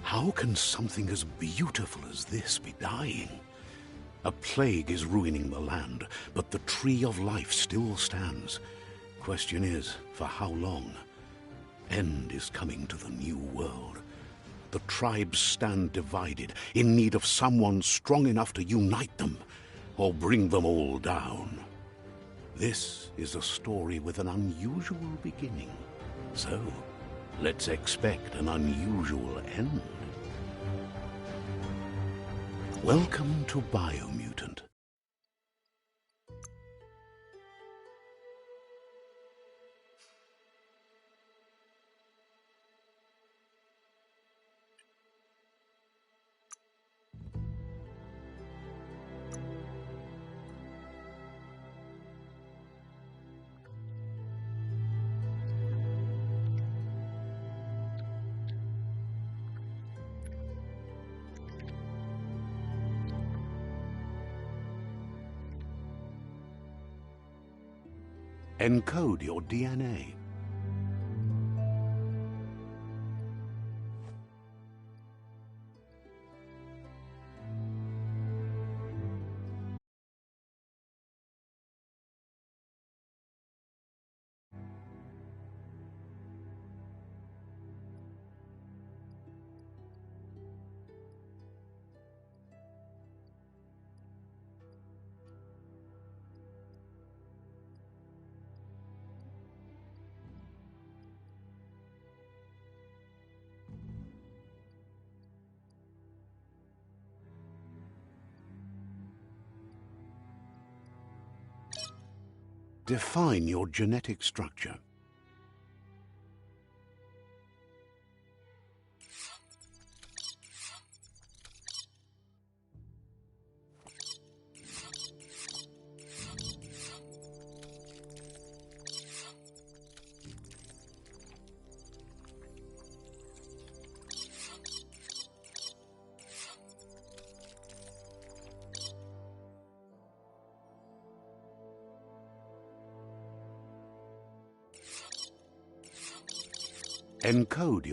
How can something as beautiful as this be dying? A plague is ruining the land, but the tree of life still stands. Question is, for how long? End is coming to the new world. The tribes stand divided, in need of someone strong enough to unite them, or bring them all down. This is a story with an unusual beginning. So, let's expect an unusual end. Welcome to Biomutant. Encode your DNA. Define your genetic structure.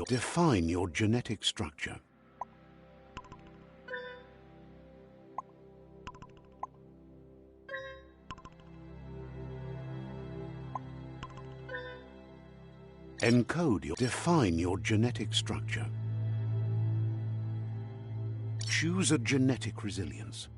Define your genetic structure. Define your genetic structure. Choose a genetic resilience.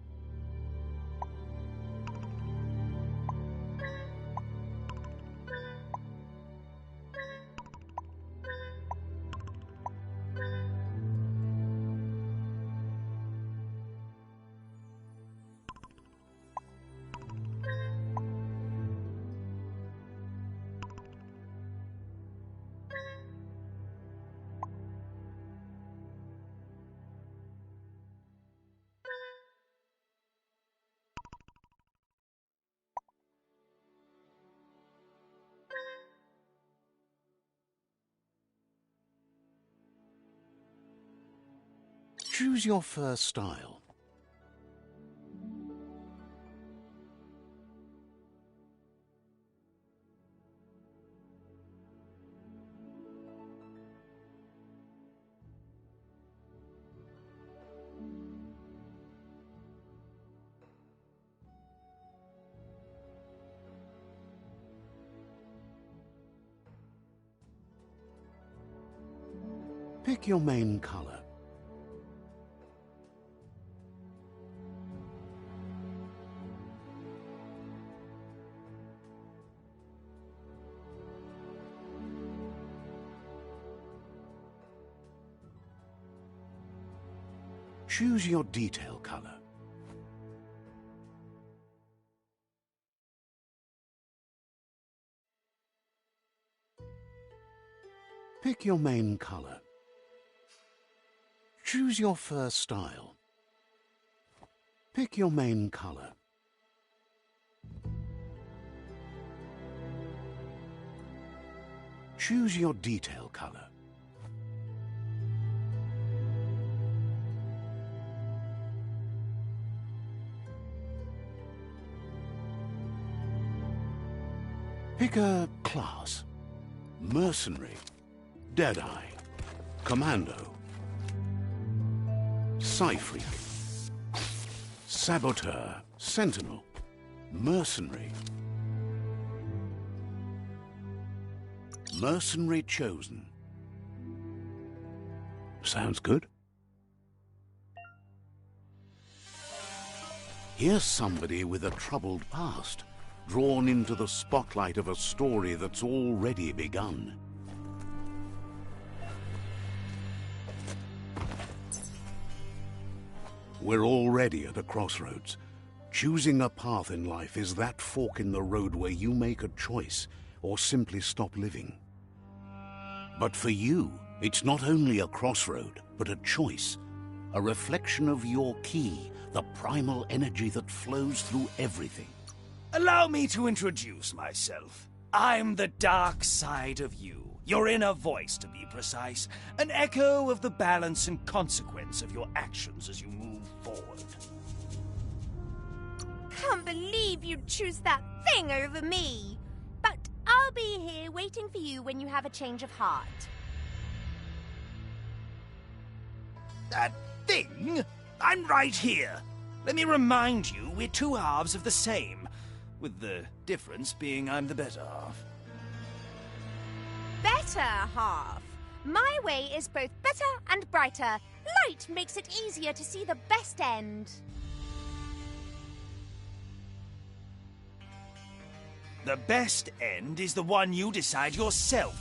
Choose your fur style. Pick your main color. Choose your detail color. Pick your main color. Choose your fur style. Pick your main color. Choose your detail color. Pick a class. Mercenary, Deadeye, Commando, Psy-freak, saboteur, sentinel, mercenary. Mercenary chosen. Sounds good. Here's somebody with a troubled past, drawn into the spotlight of a story that's already begun. We're already at a crossroads. Choosing a path in life is that fork in the road where you make a choice or simply stop living. But for you, it's not only a crossroad, but a choice. A reflection of your ki, the primal energy that flows through everything. Allow me to introduce myself. I'm the dark side of you. Your inner voice, to be precise. An echo of the balance and consequence of your actions as you move forward. Can't believe you'd choose that thing over me. But I'll be here waiting for you when you have a change of heart. That thing? I'm right here. Let me remind you, we're two halves of the same, with the difference being I'm the better half. Better half. My way is both better and brighter. Light makes it easier to see the best end. The best end is the one you decide yourself.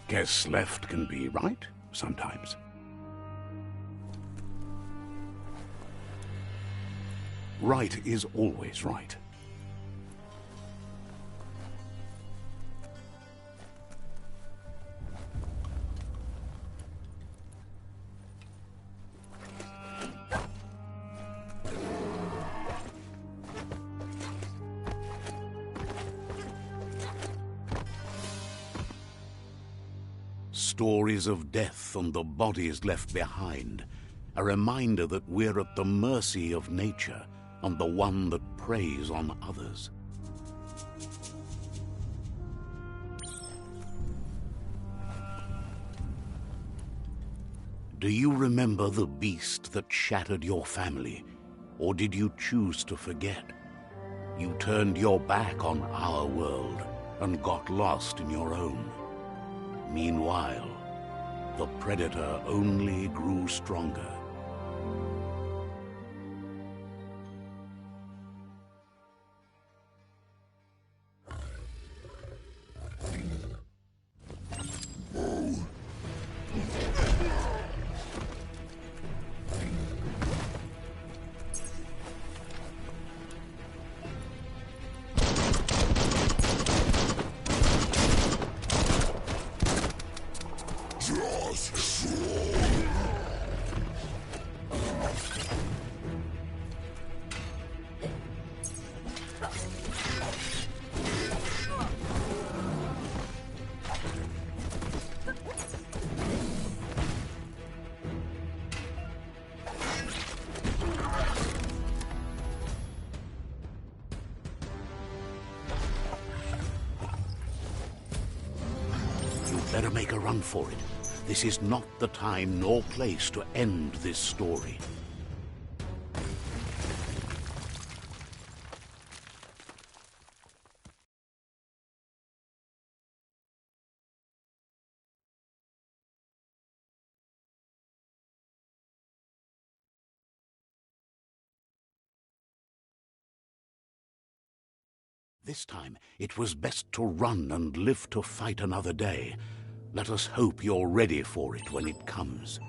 Guess left can be right sometimes. Right is always right. Stories of death and the bodies left behind, a reminder that we're at the mercy of nature and the one that preys on others. Do you remember the beast that shattered your family, or did you choose to forget? You turned your back on our world and got lost in your own. Meanwhile, the predator only grew stronger. Better make a run for it. This is not the time nor place to end this story. This time, it was best to run and live to fight another day. Let us hope you're ready for it when it comes.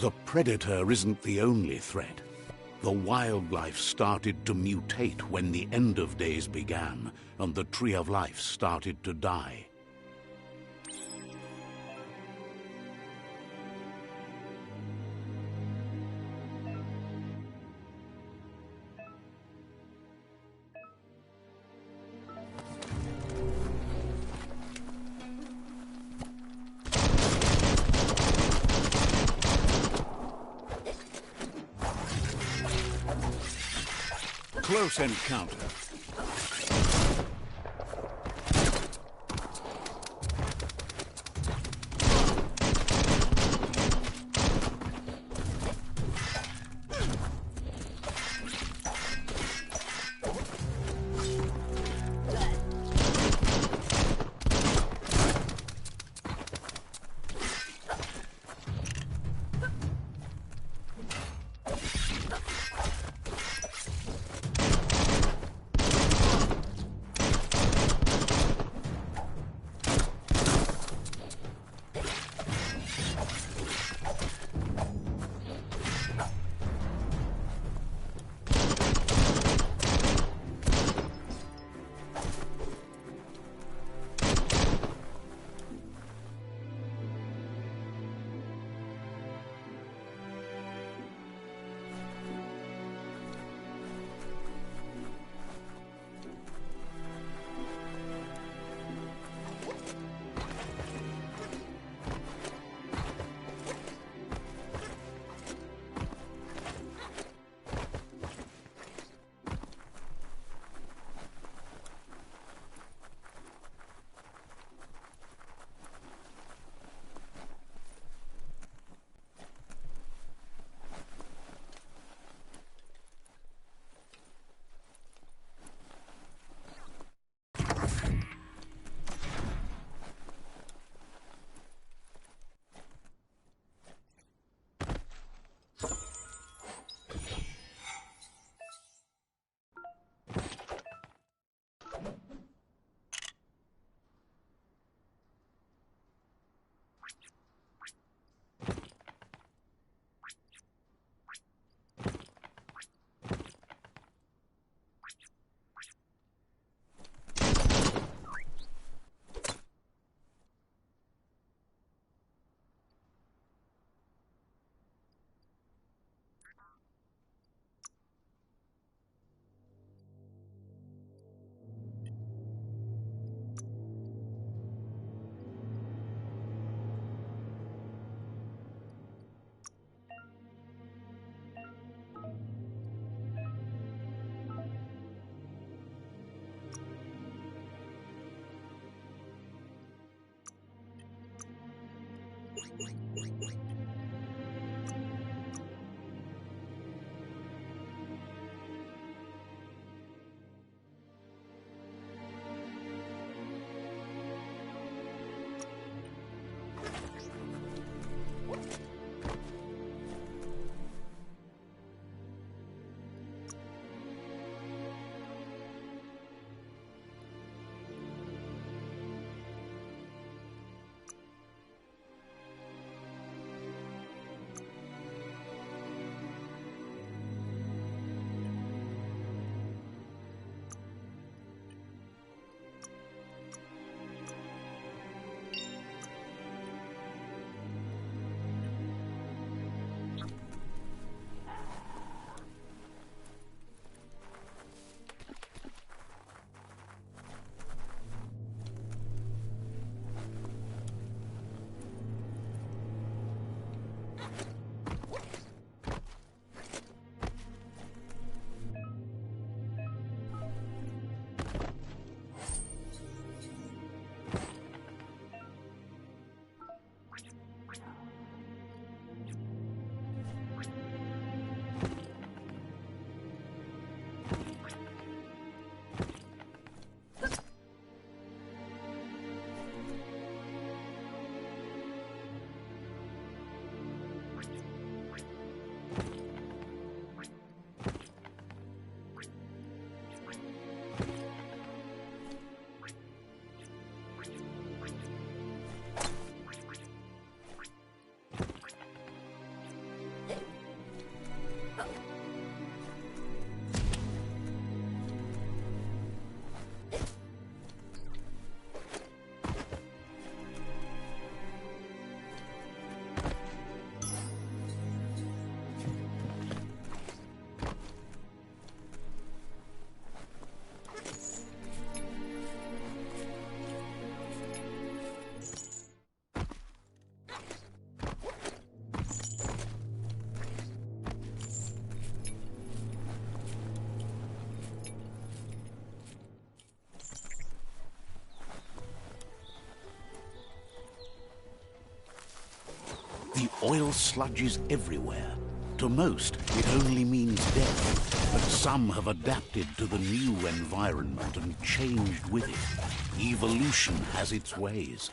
The Predator isn't the only threat. The wildlife started to mutate when the end of days began, and the Tree of Life started to die. Close encounter. The oil sludges everywhere. To most, it only means death, but some have adapted to the new environment and changed with it. Evolution has its ways.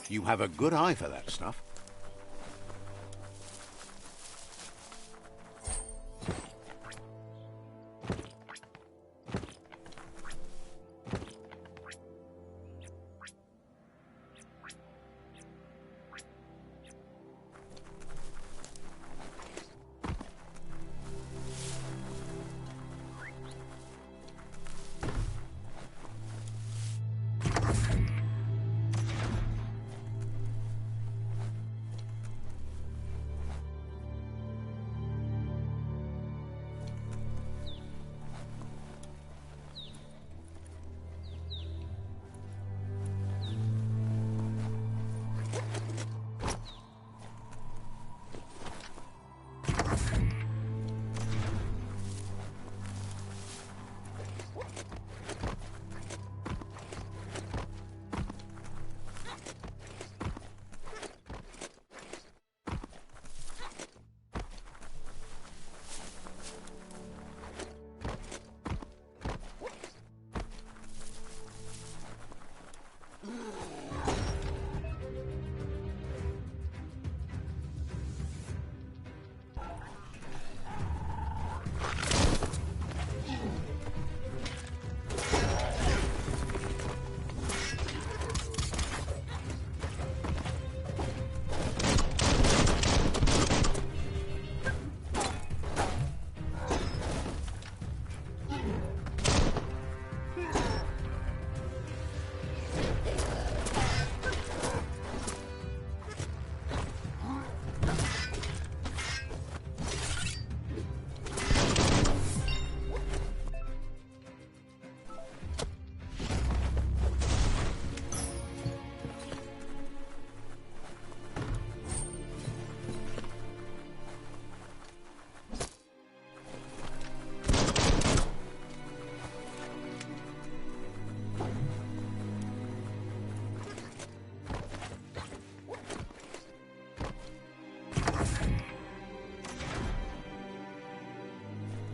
You have a good eye for that stuff.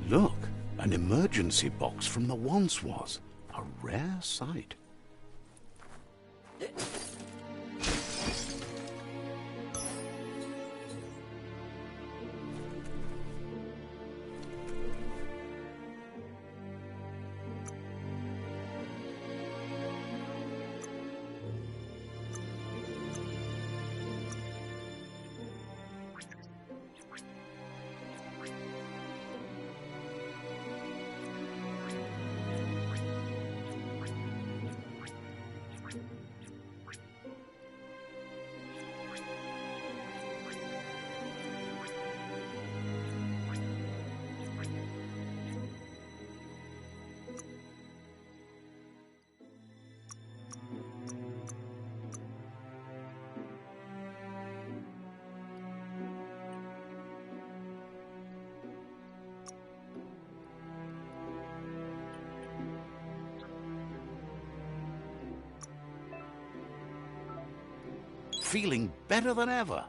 Look, an emergency box from the once was. A rare sight. feeling better than ever.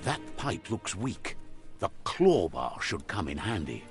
That pipe looks weak. The claw bar should come in handy.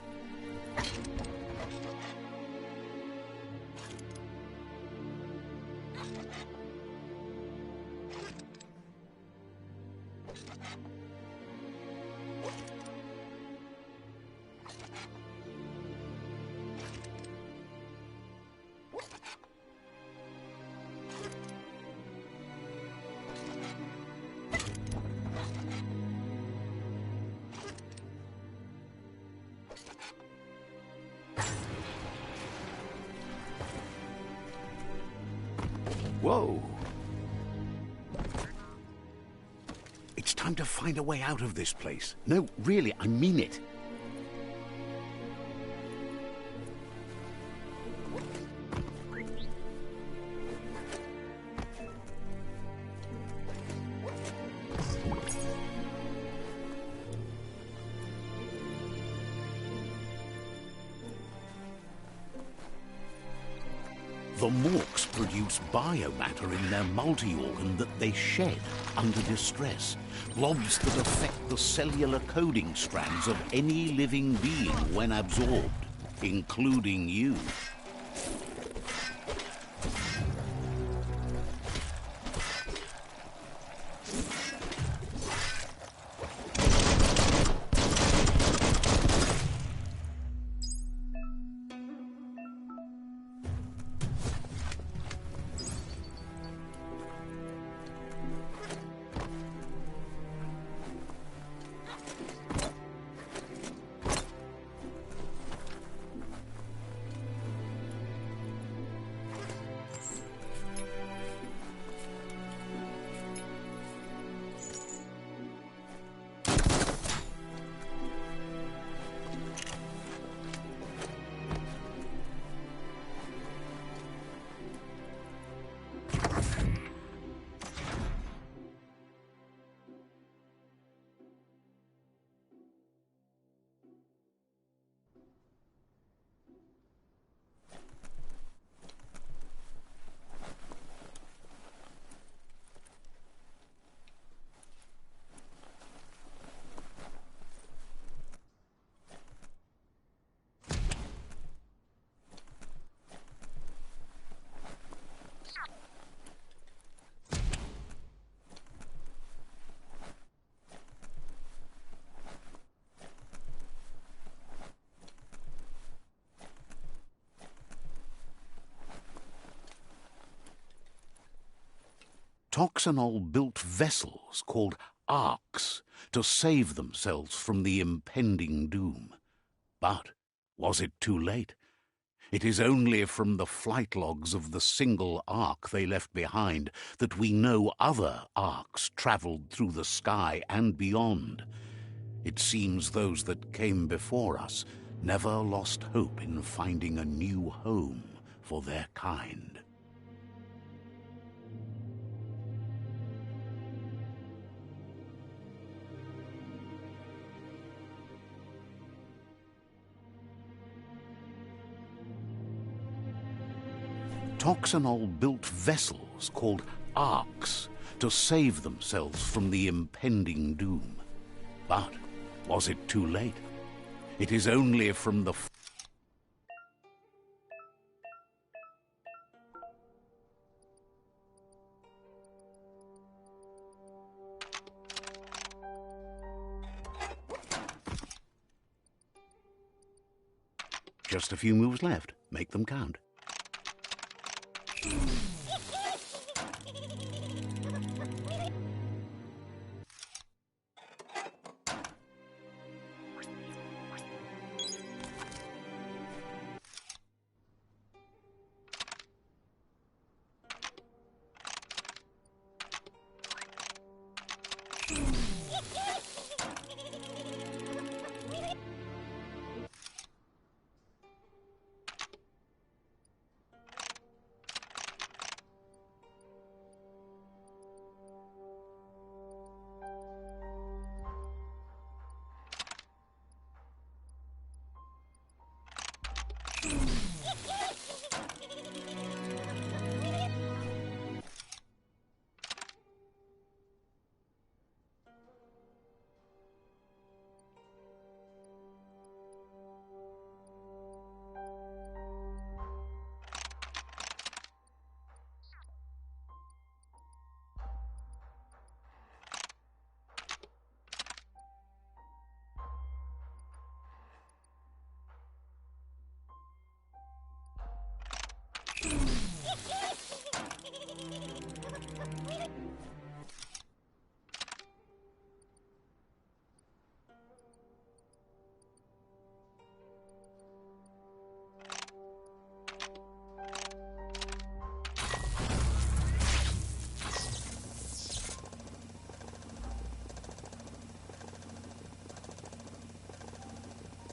Whoa! It's time to find a way out of this place. No, really, I mean it. The Morks produce biomatter in their multi-organ that they shed under distress. Blobs that affect the cellular coding strands of any living being when absorbed, including you. Toxanol built vessels called arks to save themselves from the impending doom. But was it too late? It is only from the flight logs of the single ark they left behind that we know other arks travelled through the sky and beyond. It seems those that came before us never lost hope in finding a new home for their kind. Toxanol built vessels called arks to save themselves from the impending doom. But was it too late? It is only from the Just a few moves left. Make them count.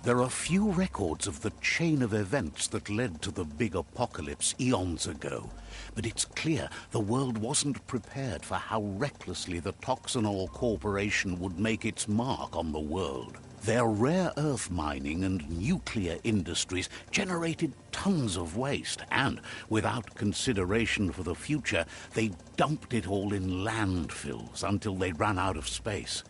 There are few records of the chain of events that led to the big apocalypse eons ago, but it's clear the world wasn't prepared for how recklessly the Toxanol Corporation would make its mark on the world. Their rare earth mining and nuclear industries generated tons of waste, and, without consideration for the future, they dumped it all in landfills until they ran out of space.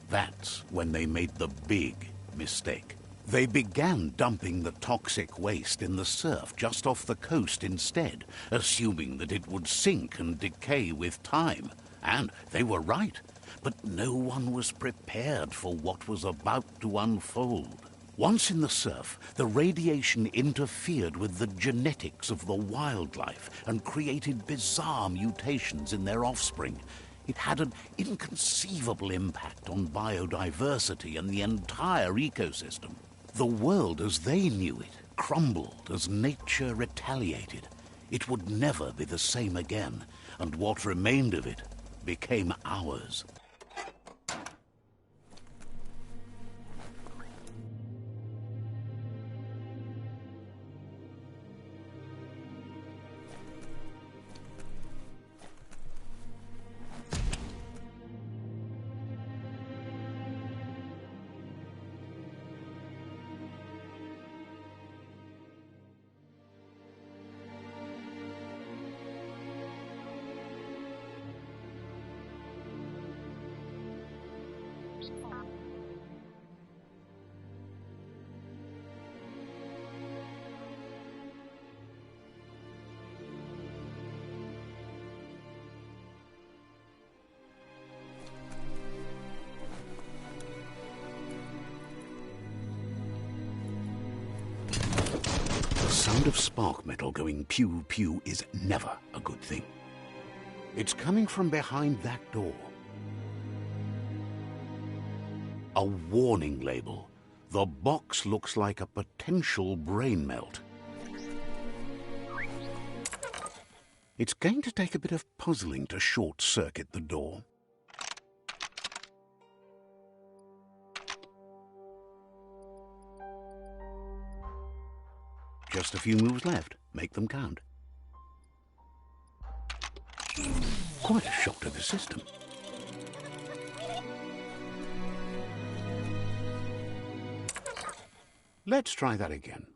That's when they made the big mistake. They began dumping the toxic waste in the surf just off the coast instead, assuming that it would sink and decay with time. And they were right. But no one was prepared for what was about to unfold. Once in the surf, the radiation interfered with the genetics of the wildlife and created bizarre mutations in their offspring. It had an inconceivable impact on biodiversity and the entire ecosystem. The world as they knew it crumbled as nature retaliated. It would never be the same again, and what remained of it became ours. The sound of spark metal going pew-pew is never a good thing. It's coming from behind that door. A warning label. The box looks like a potential brain melt. It's going to take a bit of puzzling to short-circuit the door. Just a few moves left. Make them count. Quite a shock to the system. Let's try that again.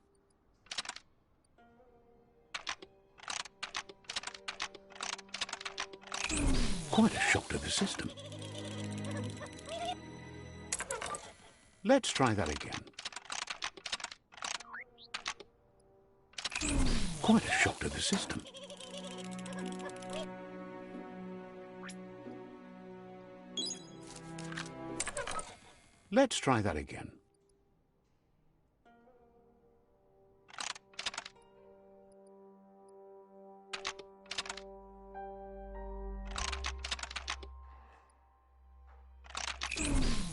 Quite a shock to the system. Let's try that again. Quite a shock to the system. Let's try that again.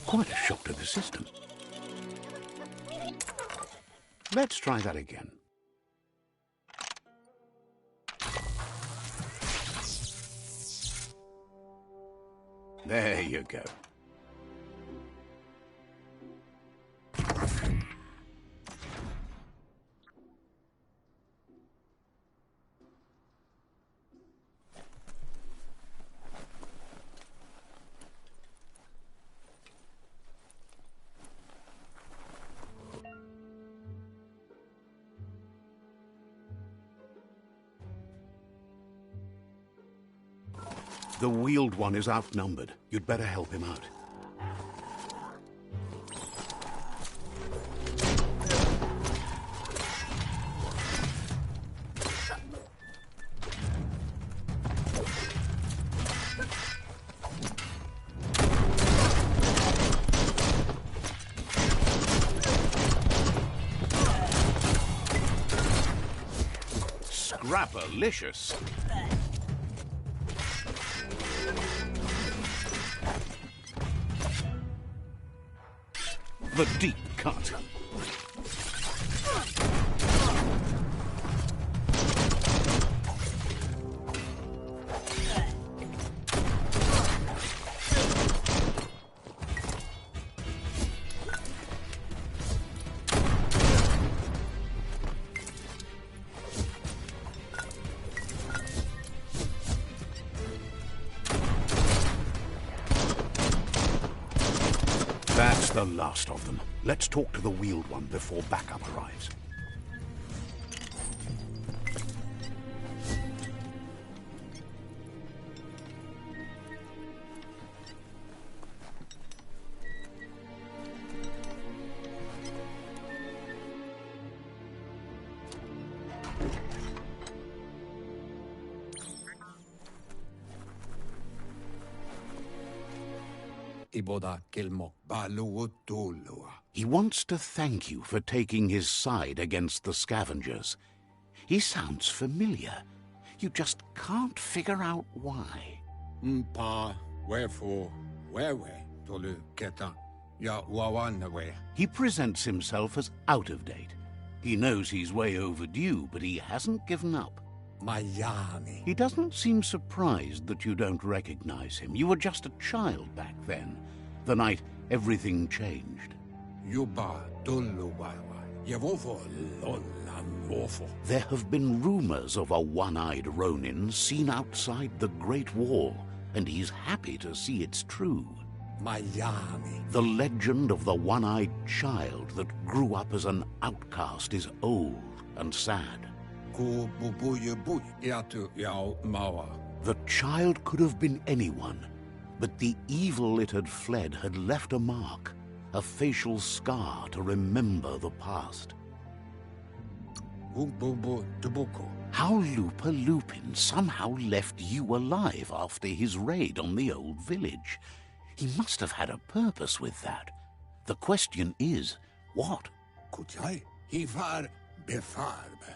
Quite a shock to the system. Let's try that again. There you go. The wheeled one is outnumbered. You'd better help him out. Scrapalicious. The deep cut. That's the last of them. Let's talk to the wheeled one before backup arrives. He wants to thank you for taking his side against the scavengers. He sounds familiar. You just can't figure out why. He presents himself as out of date. He knows he's way overdue, but he hasn't given up. He doesn't seem surprised that you don't recognize him. You were just a child back then, the night everything changed. There have been rumors of a one-eyed Ronin seen outside the Great Wall, and he's happy to see it's true. The legend of the one-eyed child that grew up as an outcast is old and sad. The child could have been anyone, but the evil it had fled had left a mark, a facial scar to remember the past. How Lupa Lupin somehow left you alive after his raid on the old village. He must have had a purpose with that. The question is, what?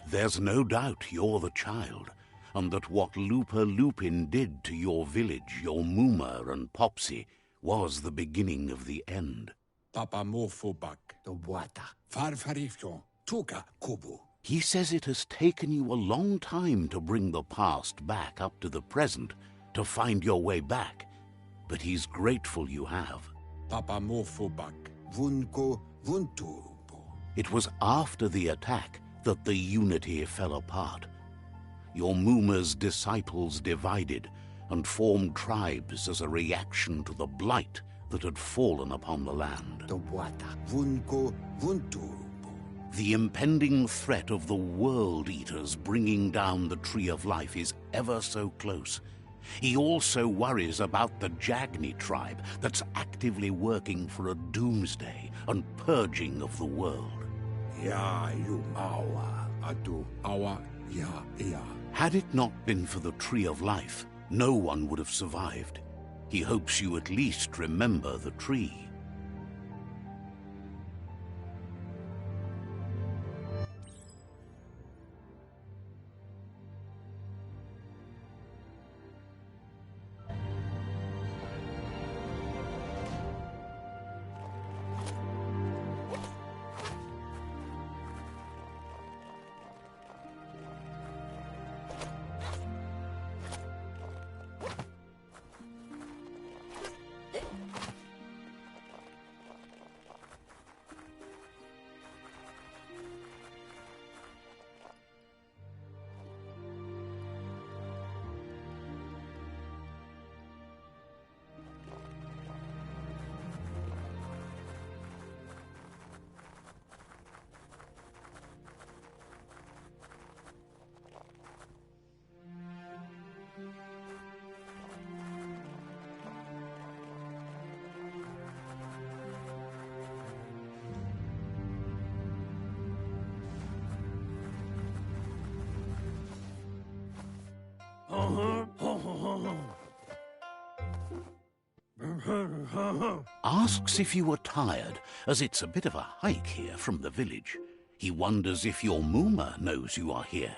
There's no doubt you're the child, and that what Looper Lupin did to your village, your Moomer and Popsy, was the beginning of the end. Papa Morphobak. The water. Farfarifyon. Tuka Kubu. He says it has taken you a long time to bring the past back up to the present, to find your way back. But he's grateful you have. Papa Morphobak. Vunko Vuntubo. It was after the attack that the Unity fell apart. Your Moomer's disciples divided and formed tribes as a reaction to the blight that had fallen upon the land. The water. Vunko Vuntubo. The impending threat of the World Eaters bringing down the Tree of Life is ever so close. He also worries about the Jagni tribe that's actively working for a doomsday and purging of the world. Ya you awa adu awa ya ya. Had it not been for the Tree of Life, no one would have survived. He hopes you at least remember the tree. Asks if you were tired, as it's a bit of a hike here from the village. He wonders if your Moomer knows you are here.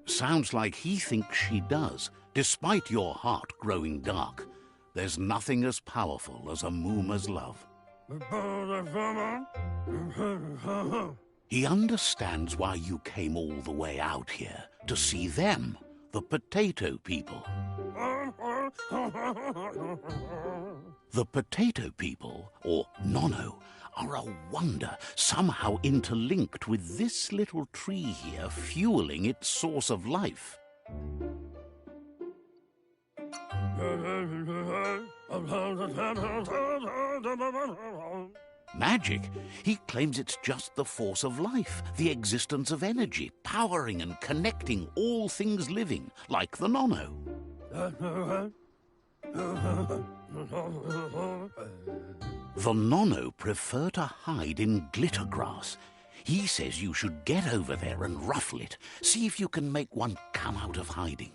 Sounds like he thinks she does, despite your heart growing dark. There's nothing as powerful as a Moomer's love. He understands why you came all the way out here, to see them, the potato people. The potato people, or Nono, are a wonder, somehow interlinked with this little tree here, fueling its source of life. Magic? He claims it's just the force of life, the existence of energy, powering and connecting all things living, like the Nono. The Nono prefer to hide in glitter grass. He says you should get over there and ruffle it. See if you can make one come out of hiding.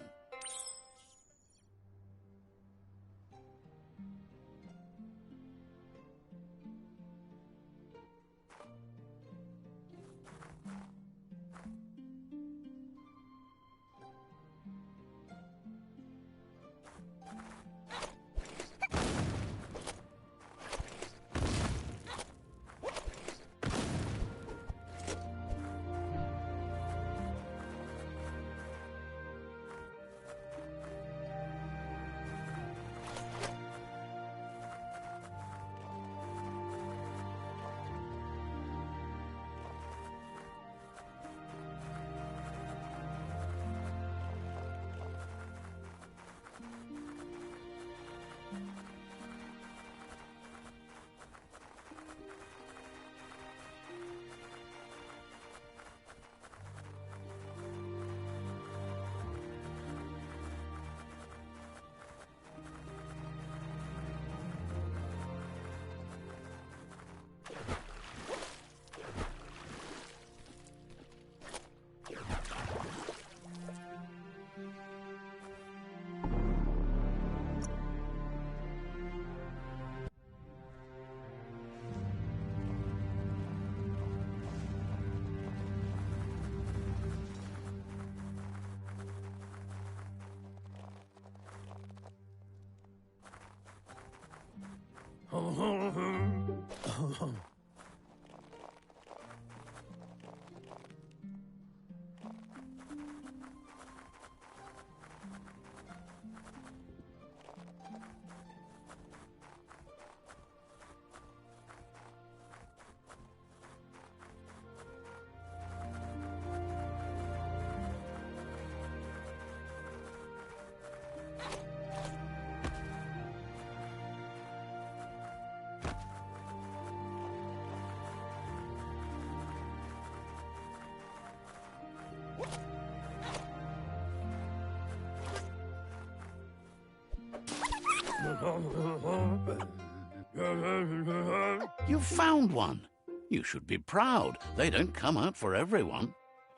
You found one. You should be proud. They don't come out for everyone.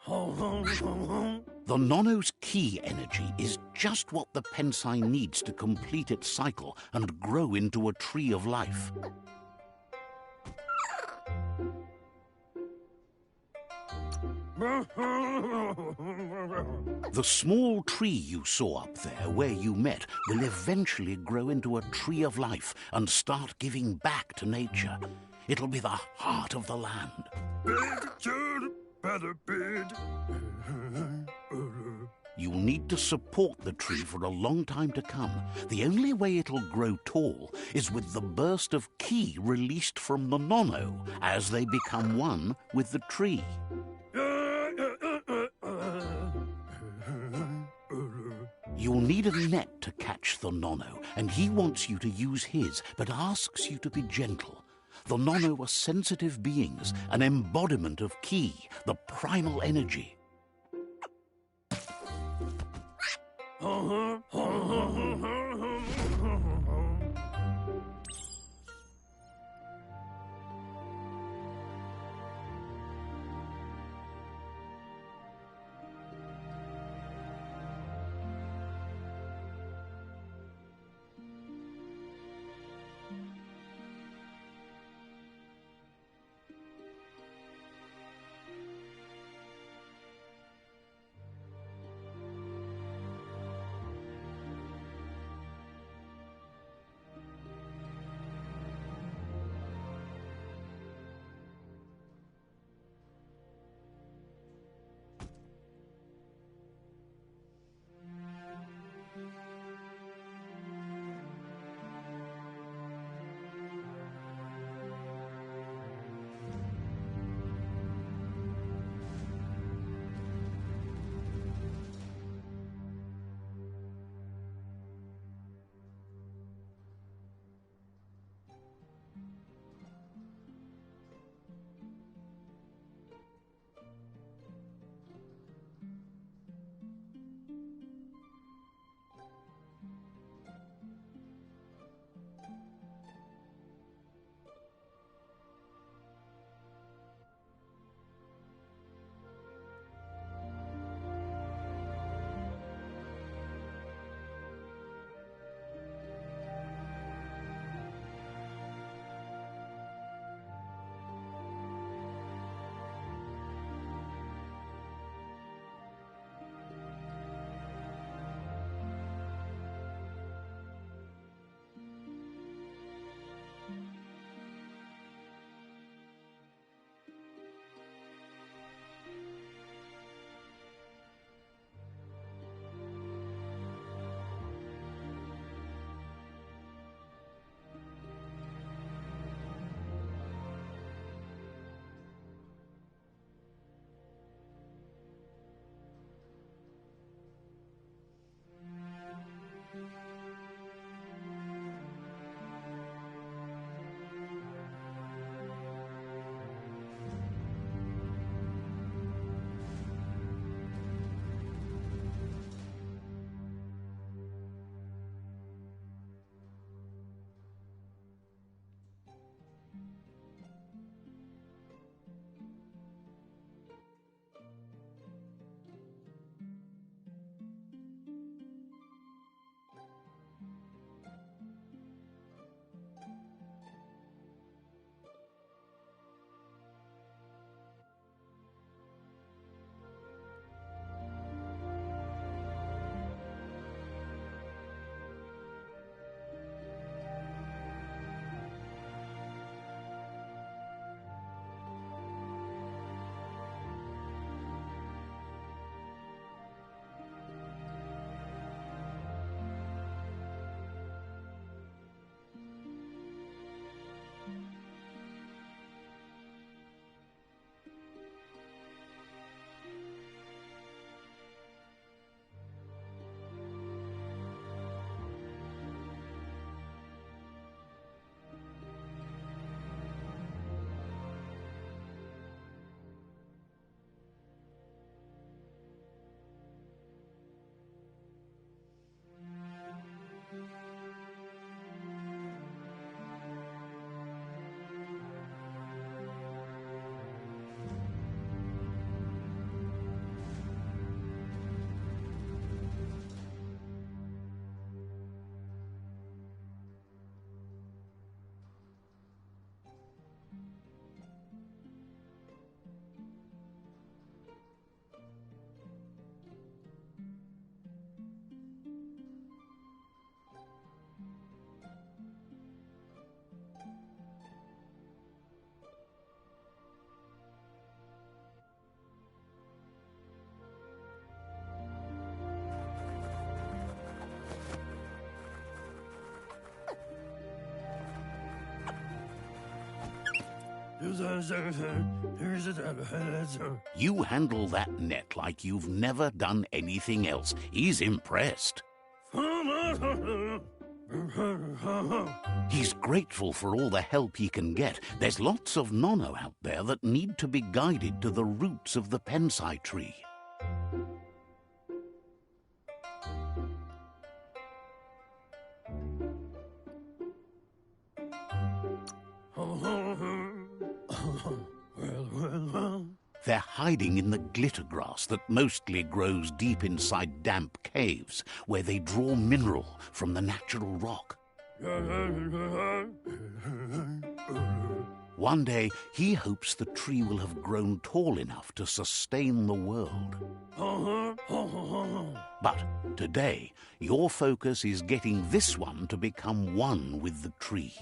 The Nono's key energy is just what the Pensai needs to complete its cycle and grow into a tree of life. The small tree you saw up there where you met will eventually grow into a tree of life and start giving back to nature. It'll be the heart of the land. You'll need to support the tree for a long time to come. The only way it'll grow tall is with the burst of ki released from the Nono as they become one with the tree. You'll need a net to catch the Nono, and he wants you to use his, but asks you to be gentle. The Nono are sensitive beings, an embodiment of ki, the primal energy. You handle that net like you've never done anything else. He's impressed. He's grateful for all the help he can get. There's lots of Nono out there that need to be guided to the roots of the Pensai tree. They're hiding in the glitter grass that mostly grows deep inside damp caves, where they draw mineral from the natural rock. One day, he hopes the tree will have grown tall enough to sustain the world. But today, your focus is getting this one to become one with the tree.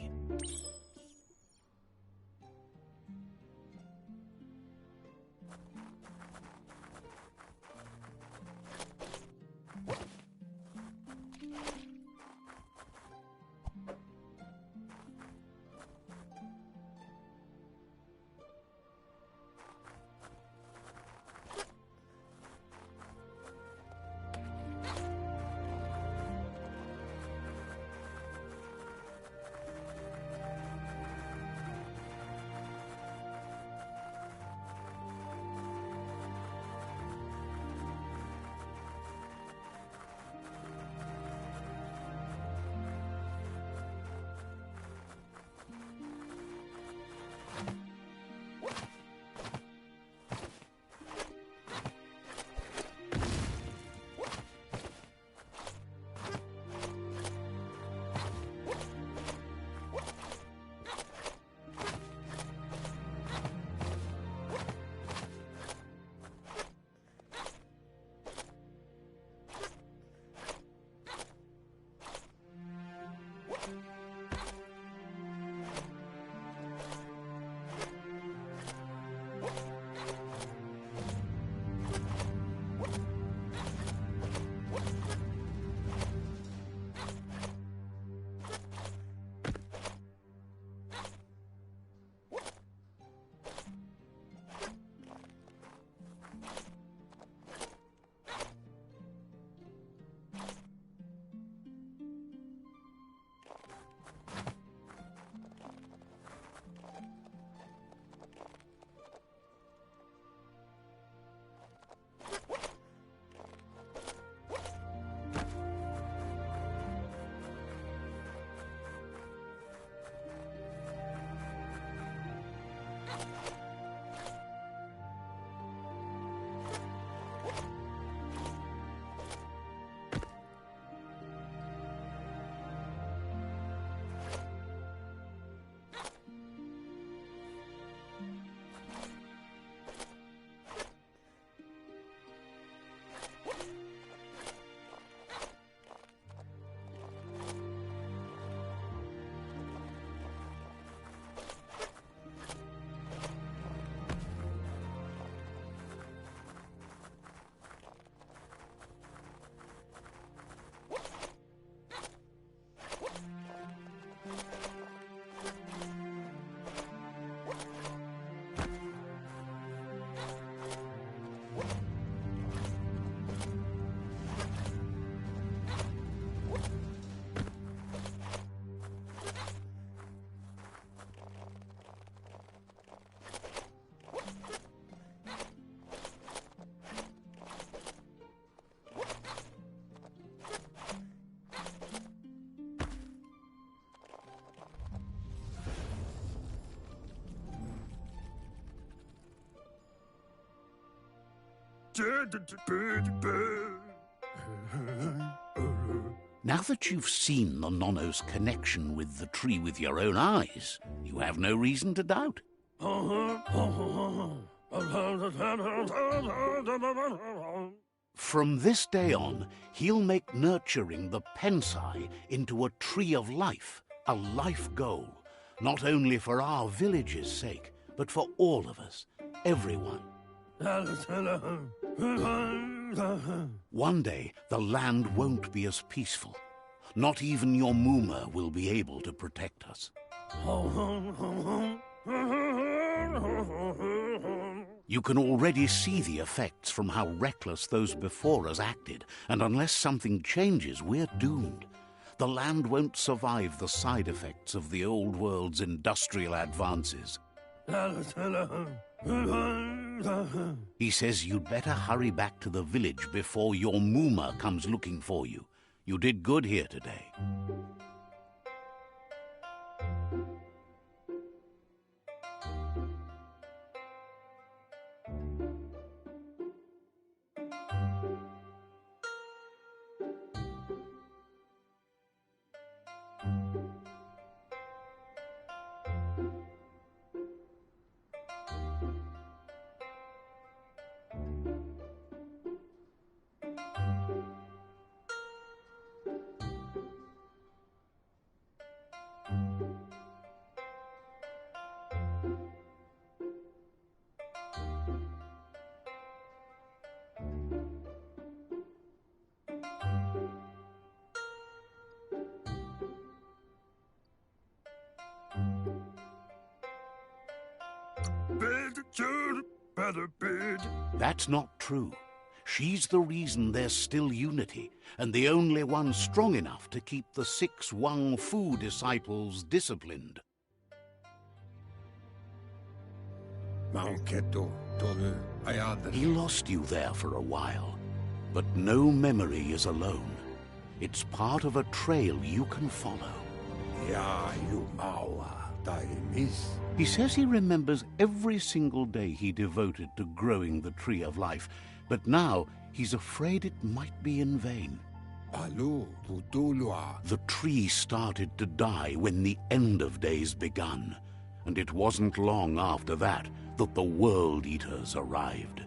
Now that you've seen the Nono's connection with the tree with your own eyes, you have no reason to doubt. From this day on, he'll make nurturing the Pensai into a tree of life, a life goal, not only for our village's sake, but for all of us, everyone. One day, the land won't be as peaceful. Not even your Muma will be able to protect us. You can already see the effects from how reckless those before us acted, and unless something changes, we're doomed. The land won't survive the side effects of the old world's industrial advances. He says you'd better hurry back to the village before your Mooma comes looking for you. You did good here today. That's not true. She's the reason there's still unity, and the only one strong enough to keep the 6 Wang Fu disciples disciplined. He lost you there for a while, but no memory is alone. It's part of a trail you can follow. He says he remembers every single day he devoted to growing the Tree of Life, but now he's afraid it might be in vain. The tree started to die when the end of days begun, and it wasn't long after that that the World Eaters arrived.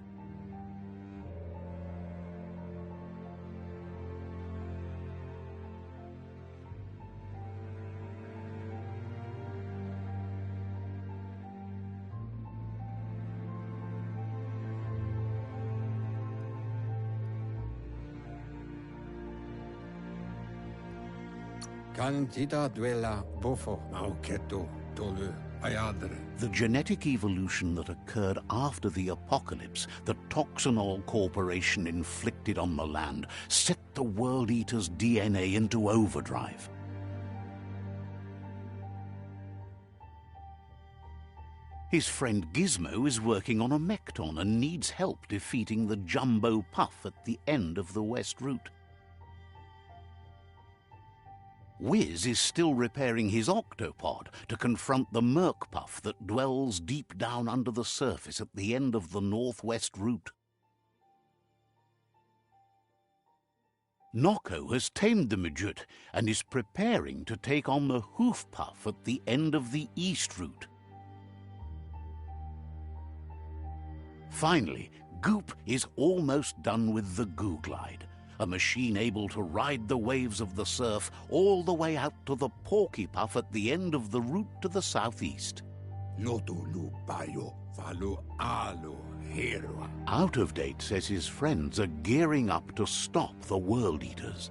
The genetic evolution that occurred after the apocalypse that Toxanol Corporation inflicted on the land set the World Eater's DNA into overdrive. His friend Gizmo is working on a Mekton and needs help defeating the Jumbo Puff at the end of the West Route. Wiz is still repairing his octopod to confront the Merc Puff that dwells deep down under the surface at the end of the Northwest Route. Noko has tamed the Majut and is preparing to take on the Hoof Puff at the end of the East Route. Finally, Goop is almost done with the Goo Glide, a machine able to ride the waves of the surf all the way out to the Porky Puff at the end of the route to the southeast. Out of Date says his friends are gearing up to stop the World Eaters.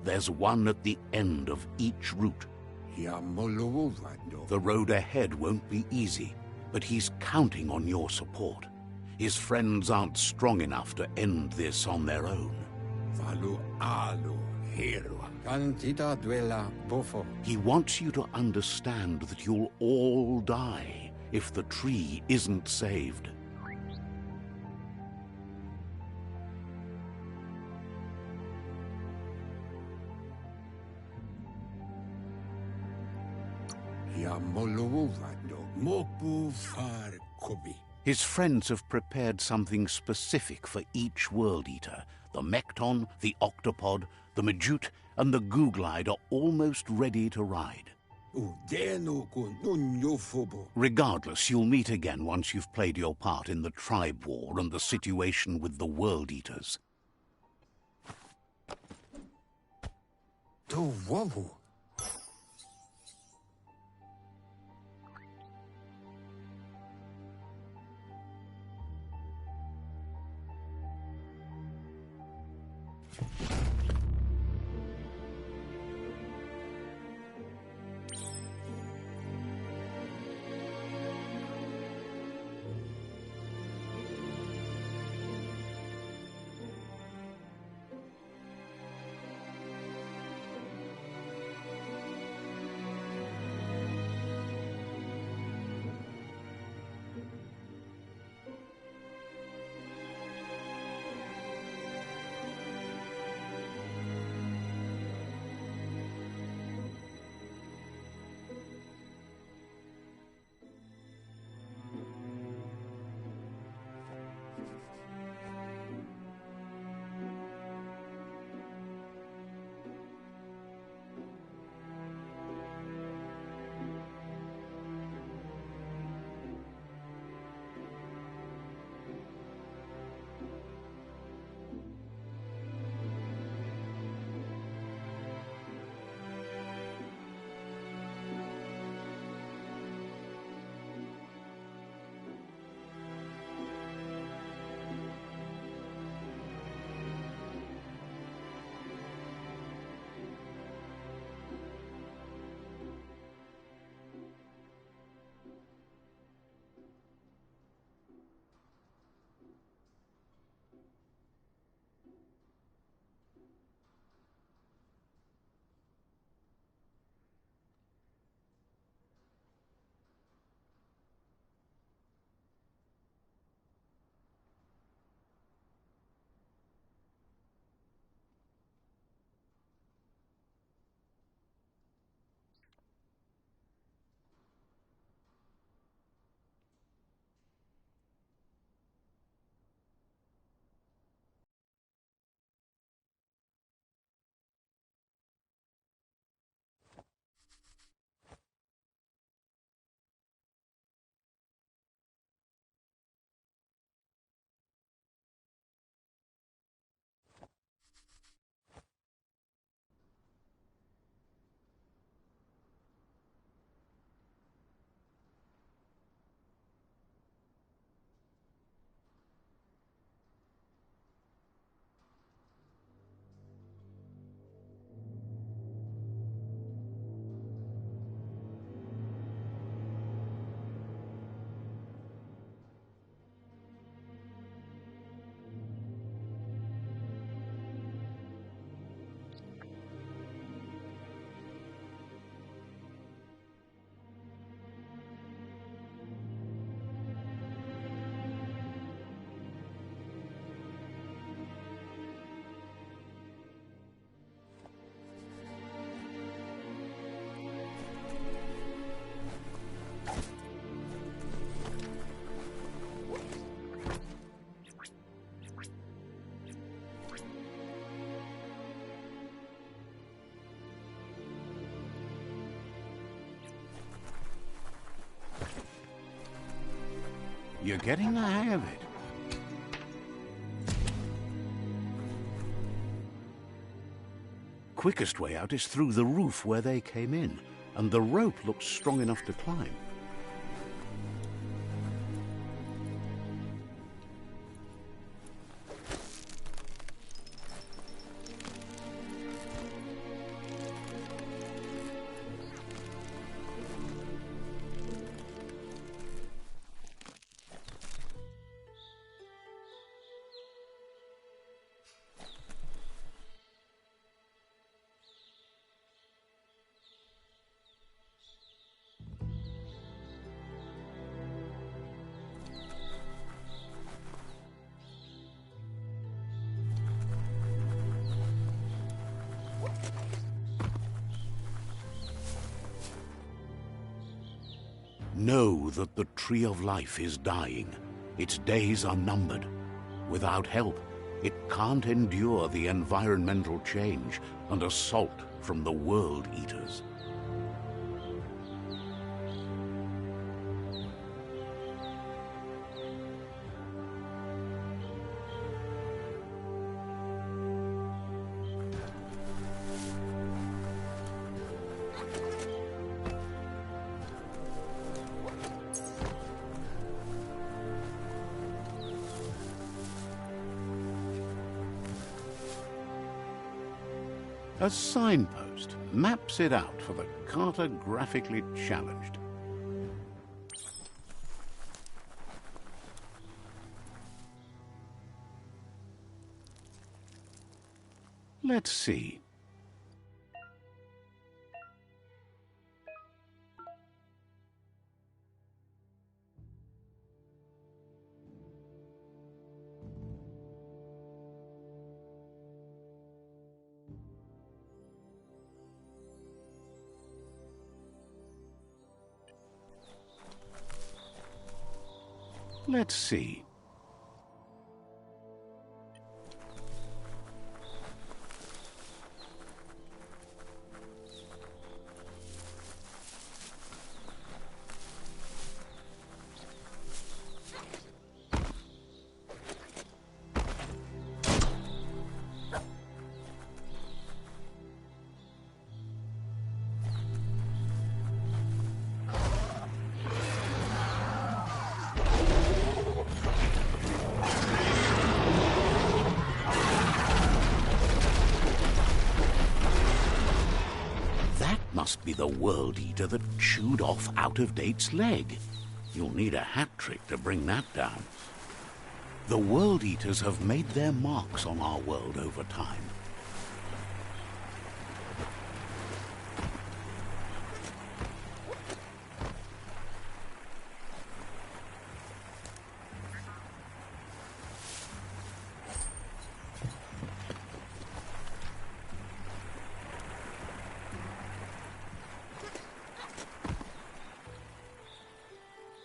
There's one at the end of each route. The road ahead won't be easy, but he's counting on your support. His friends aren't strong enough to end this on their own. He wants you to understand that you'll all die if the tree isn't saved. His friends have prepared something specific for each World Eater. The Mekton, the Octopod, the Majut, and the Goo Glide are almost ready to ride. Regardless, you'll meet again once you've played your part in the tribe war and the situation with the World Eaters. You're getting the hang of it. Quickest way out is through the roof where they came in, and the rope looks strong enough to climb. Know that the Tree of Life is dying. Its days are numbered. Without help, it can't endure the environmental change and assault from the World Eaters. A signpost maps it out for the cartographically challenged. Let's see. Let's see. Must be the World Eater that chewed off Out-of-Date's leg. You'll need a hat trick to bring that down. The World Eaters have made their marks on our world over time.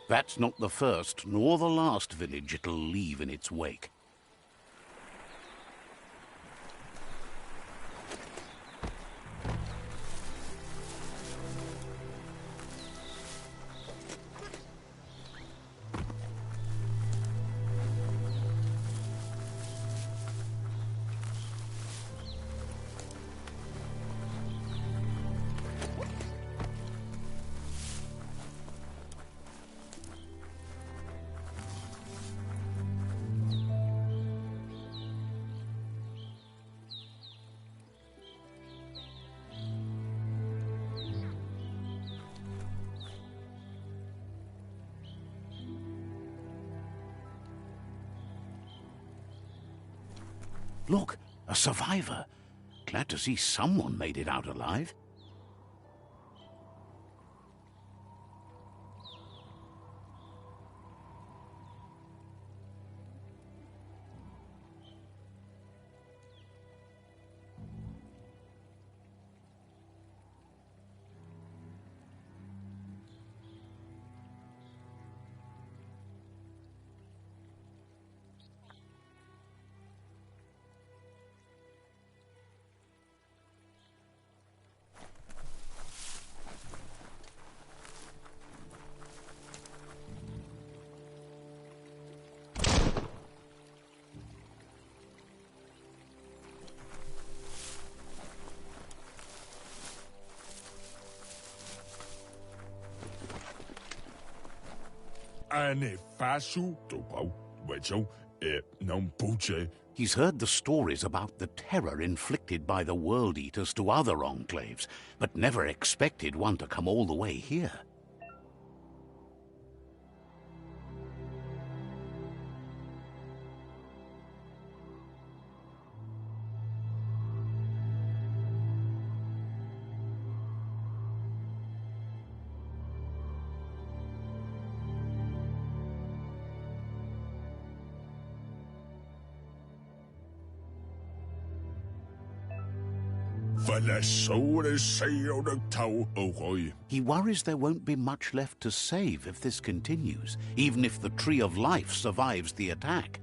That's not the first nor the last village it'll leave in its wake. Look, a survivor. Glad to see someone made it out alive. He's heard the stories about the terror inflicted by the World Eaters to other enclaves, but never expected one to come all the way here. He worries there won't be much left to save if this continues, even if the Tree of Life survives the attack.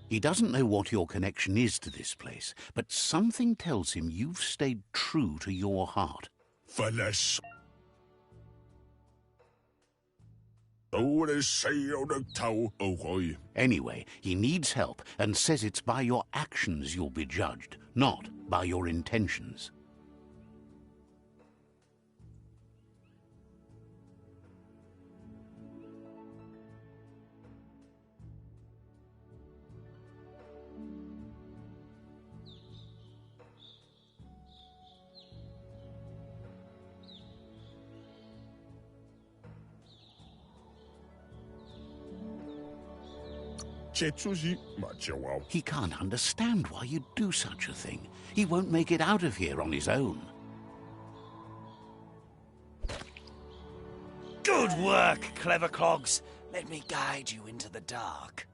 He doesn't know what your connection is to this place, but something tells him you've stayed true to your heart. Anyway, he needs help and says it's by your actions you'll be judged, not by your intentions. He can't understand why you'd do such a thing. He won't make it out of here on his own. Good work, clever clogs. Let me guide you into the dark.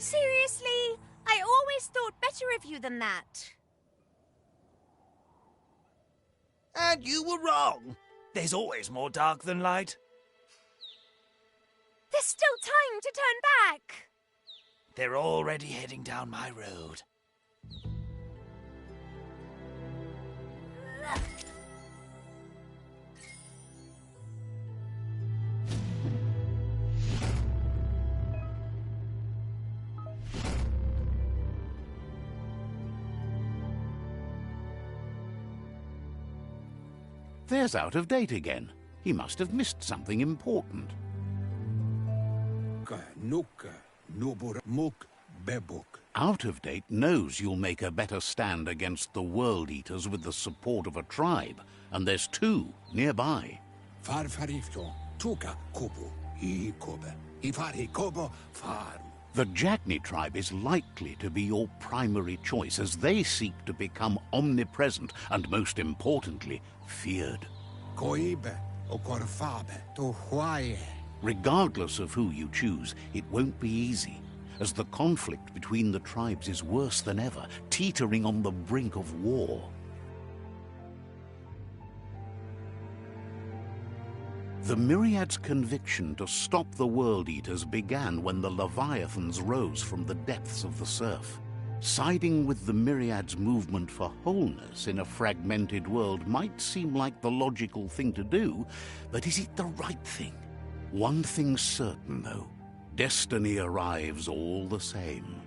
Seriously? I always thought better of you than that. And you were wrong. There's always more dark than light. There's still time to turn back. They're already heading down my road. There's Out of Date again. He must have missed something important. Out of Date knows you'll make a better stand against the World Eaters with the support of a tribe, and there's 2 nearby. The Jagni tribe is likely to be your primary choice as they seek to become omnipresent and, most importantly, feared. Regardless of who you choose, it won't be easy, as the conflict between the tribes is worse than ever, teetering on the brink of war. The Myriad's conviction to stop the World Eaters began when the Leviathans rose from the depths of the surf. Siding with the Myriad's movement for wholeness in a fragmented world might seem like the logical thing to do, but is it the right thing? One thing's certain, though. Destiny arrives all the same.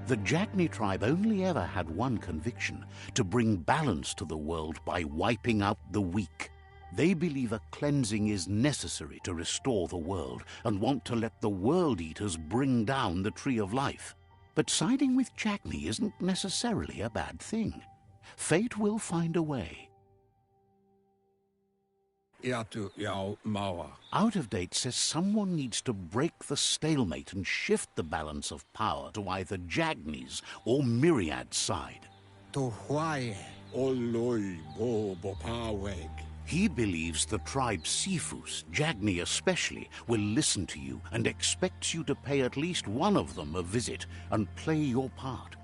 The Jagni tribe only ever had one conviction: to bring balance to the world by wiping out the weak. They believe a cleansing is necessary to restore the world and want to let the World Eaters bring down the Tree of Life. But siding with Jagni isn't necessarily a bad thing. Fate will find a way. Out of Date says someone needs to break the stalemate and shift the balance of power to either Jagni's or Myriad's side. He believes the tribe Sifus, Jagni especially, will listen to you and expects you to pay at least one of them a visit and play your part.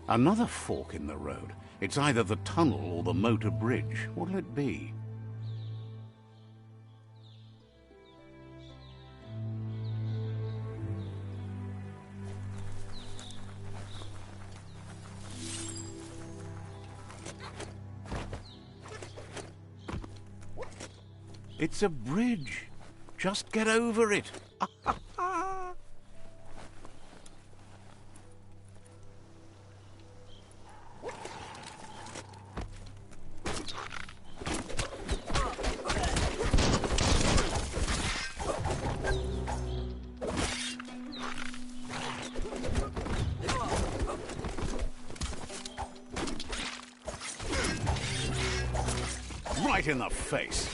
Another fork in the road. It's either the tunnel or the motor bridge. What'll it be? It's a bridge. Just get over it. Right in the face.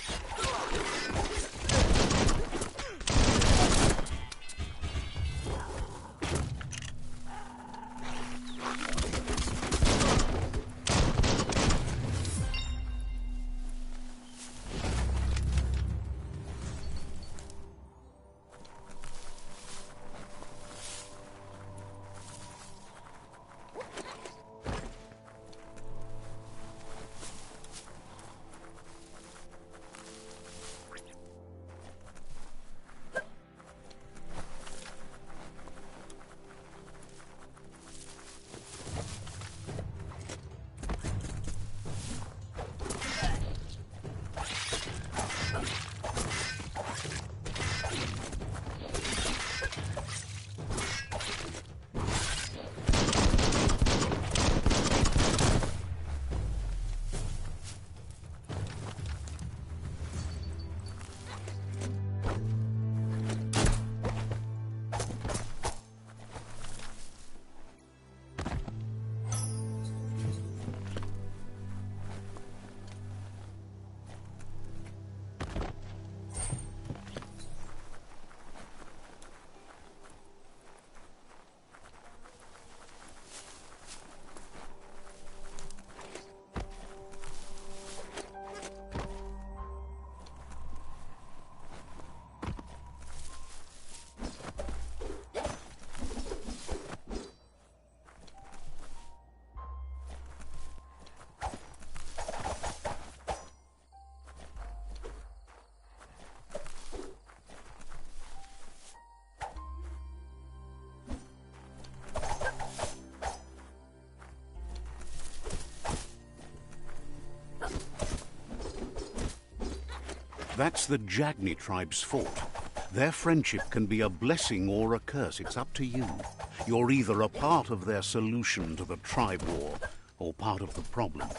That's the Jagni tribe's fort. Their friendship can be a blessing or a curse. It's up to you. You're either a part of their solution to the tribe war, or part of the problem.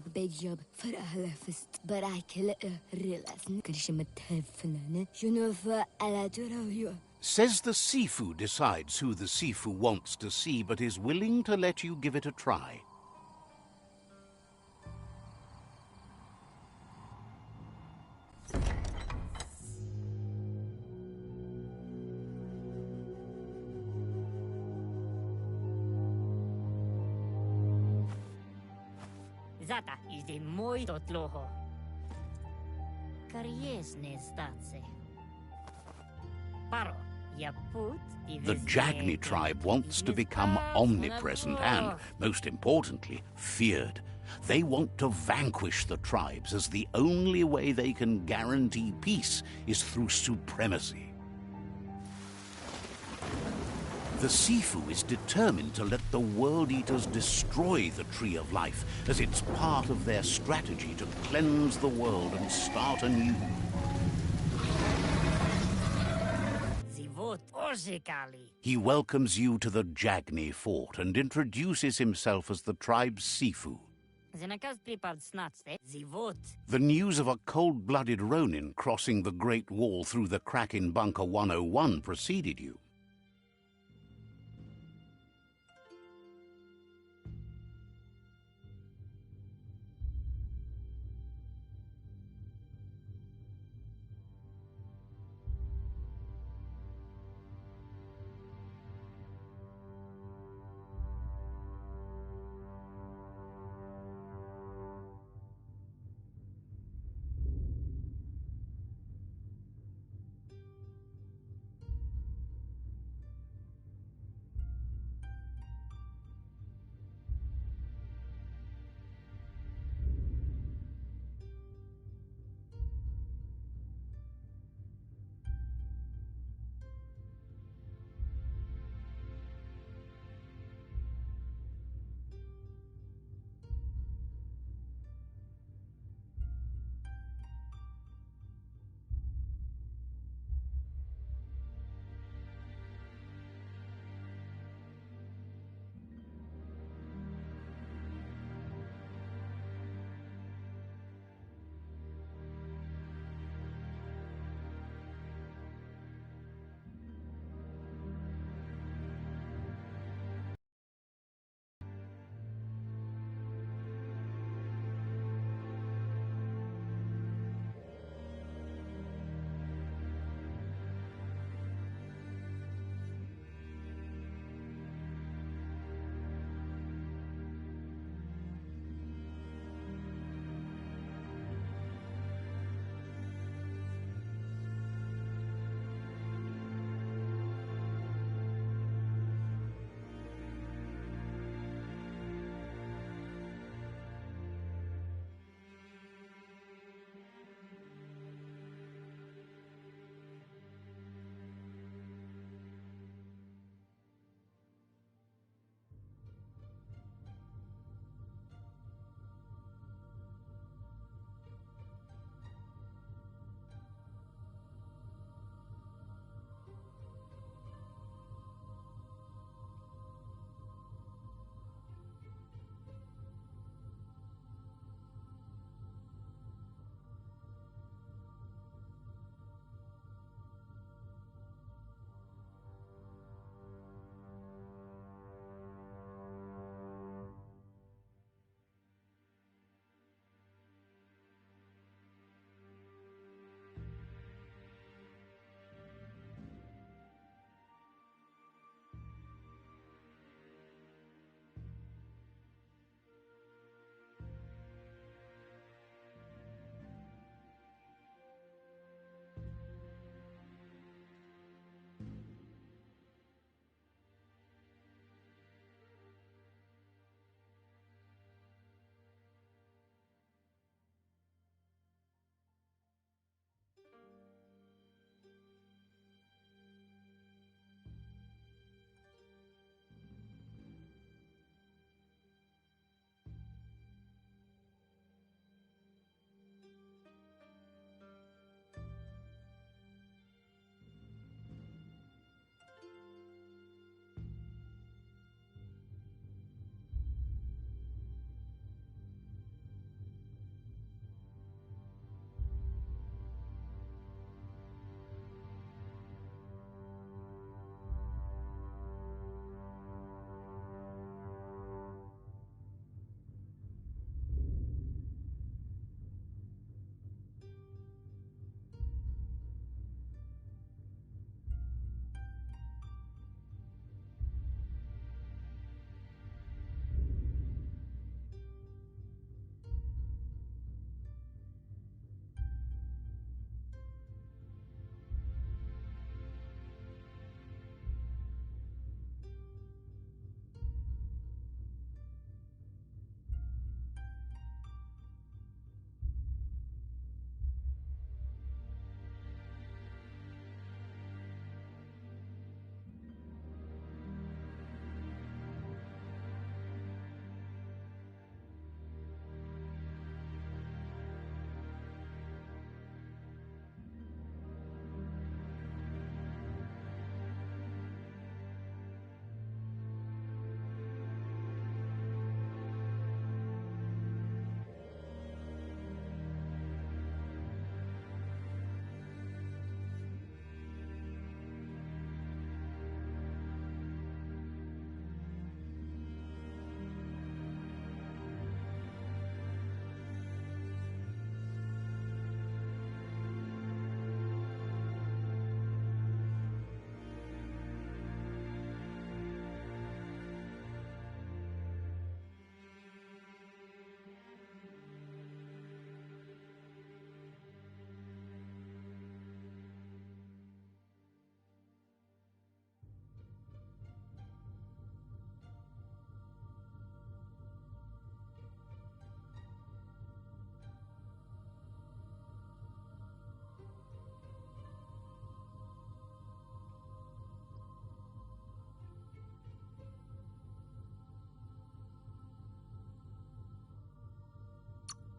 a big job for a lefist, but I kill it realize Says the Sifu decides who the Sifu wants to see, but is willing to let you give it a try. Zata is the moi totloho. Kariesne statse. Paro, ya put The Jagni tribe wants to become omnipresent and, most importantly, feared. They want to vanquish the tribes, as the only way they can guarantee peace is through supremacy. The Sifu is determined to let the World Eaters destroy the Tree of Life, as it's part of their strategy to cleanse the world and start anew. He welcomes you to the Jagni fort and introduces himself as the tribe's Sifu. The news of a cold-blooded Ronin crossing the Great Wall through the crack in Bunker 101 preceded you.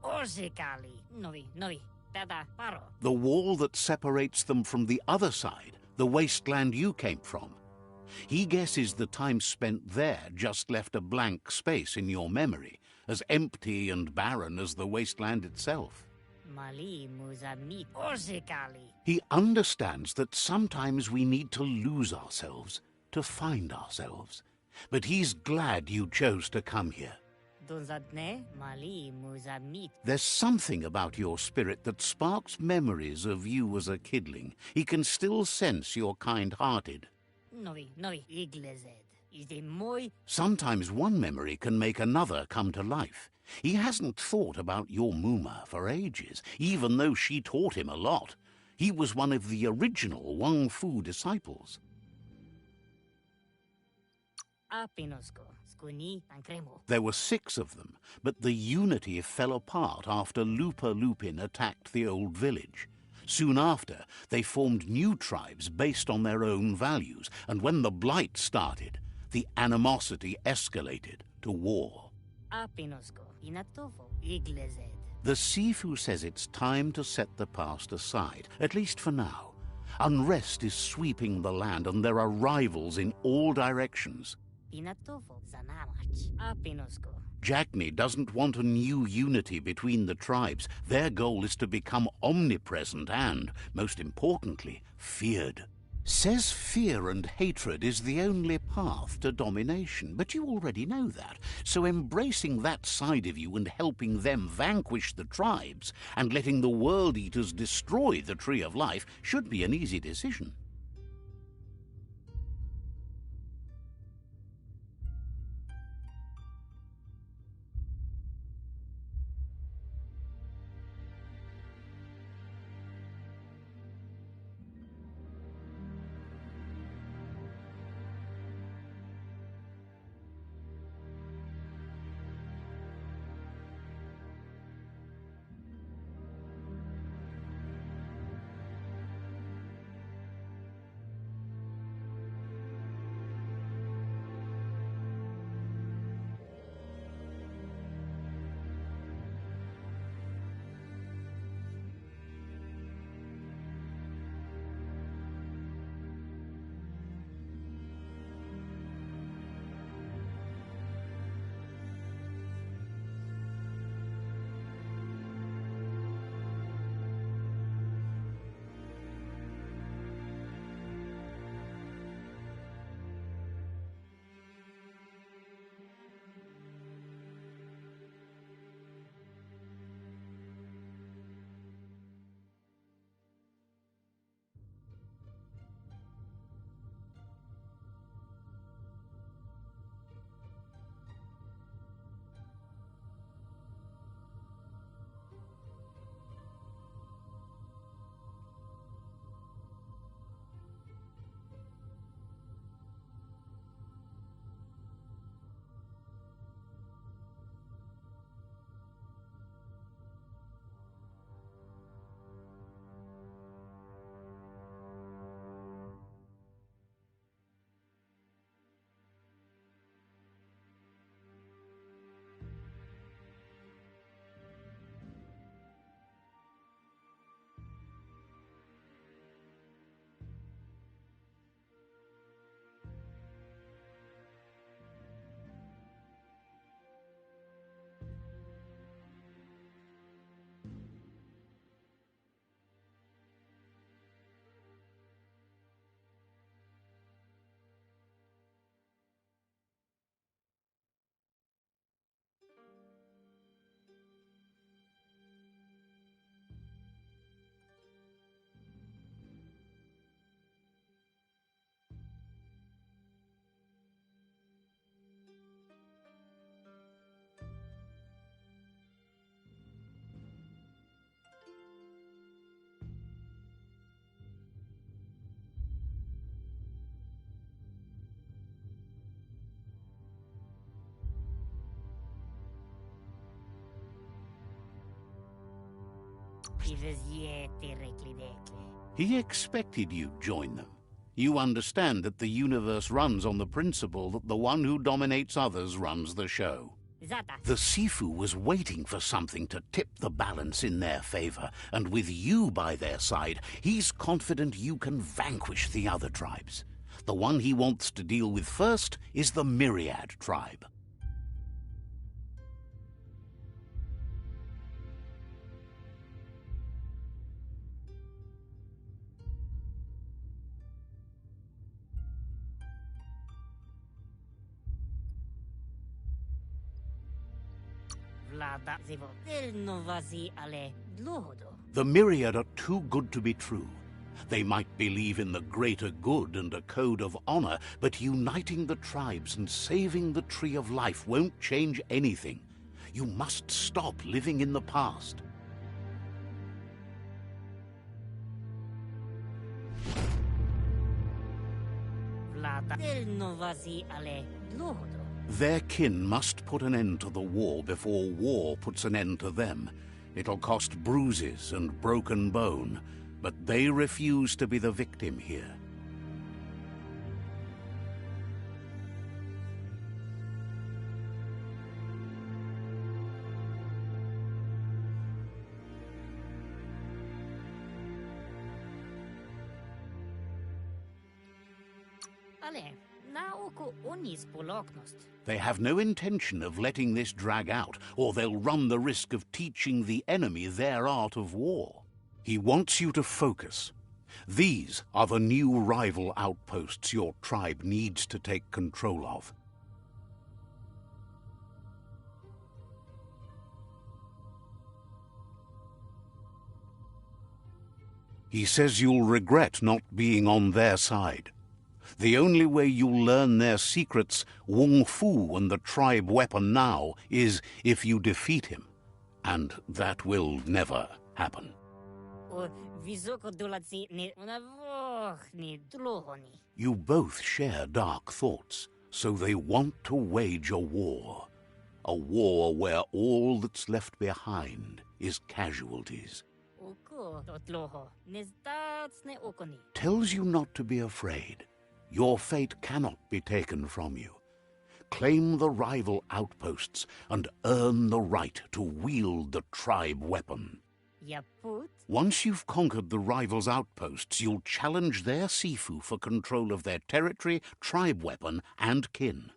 Osikali. Novi. Tata paro. The wall that separates them from the other side, the wasteland you came from. He guesses the time spent there just left a blank space in your memory, as empty and barren as the wasteland itself. Mali muzamit. Osikali. He understands that sometimes we need to lose ourselves to find ourselves. But he's glad you chose to come here. Donzadne mali muzamit. There's something about your spirit that sparks memories of you as a kidling. He can still sense you're kind-hearted. Novi. Iglezed. Is the moi. Sometimes one memory can make another come to life. He hasn't thought about your Muma for ages, even though she taught him a lot. He was one of the original Wang Fu disciples. Apinosko. Skuni ancremo. There were 6 of them, but the unity fell apart after Lupa Lupin attacked the old village. Soon after, they formed new tribes based on their own values, and when the Blight started, the animosity escalated to war. Apinosko. Inatofo. Iglezed. The Sifu says it's time to set the past aside, at least for now. Unrest is sweeping the land, and there are rivals in all directions. Inatofo. Zanamach. Apinosko. Jagni doesn't want a new unity between the tribes. Their goal is to become omnipresent and, most importantly, feared. Says fear and hatred is the only path to domination, but you already know that. So embracing that side of you and helping them vanquish the tribes and letting the World Eaters destroy the Tree of Life should be an easy decision. He expected you'd join them. You understand that the universe runs on the principle that the one who dominates others runs the show. Zata. The Sifu was waiting for something to tip the balance in their favor, and with you by their side, he's confident you can vanquish the other tribes. The one he wants to deal with first is the Myriad tribe. Vlada zivo del novazi ale dluhodo. The Myriad are too good to be true. They might believe in the greater good and a code of honor, but uniting the tribes and saving the Tree of Life won't change anything. You must stop living in the past. Vlada del novazi ale dluhodo. Their kin must put an end to the war before war puts an end to them. It'll cost bruises and broken bone, but they refuse to be the victim here. Ale, na oko onis poloknost. They have no intention of letting this drag out, or they'll run the risk of teaching the enemy their art of war. He wants you to focus. These are the new rival outposts your tribe needs to take control of. He says you'll regret not being on their side. The only way you'll learn their secrets, Wung Fu and the tribe weapon now, is if you defeat him. And that will never happen. O visoko dulatsi ni unavoch ni dluhoni. You both share dark thoughts, so they want to wage a war. A war where all that's left behind is casualties. Oko dotloho nestats ne okoni. Tells you not to be afraid. Your fate cannot be taken from you. Claim the rival outposts and earn the right to wield the tribe weapon. Yaput? Once you've conquered the rivals' outposts, you'll challenge their Sifu for control of their territory, tribe weapon, and kin.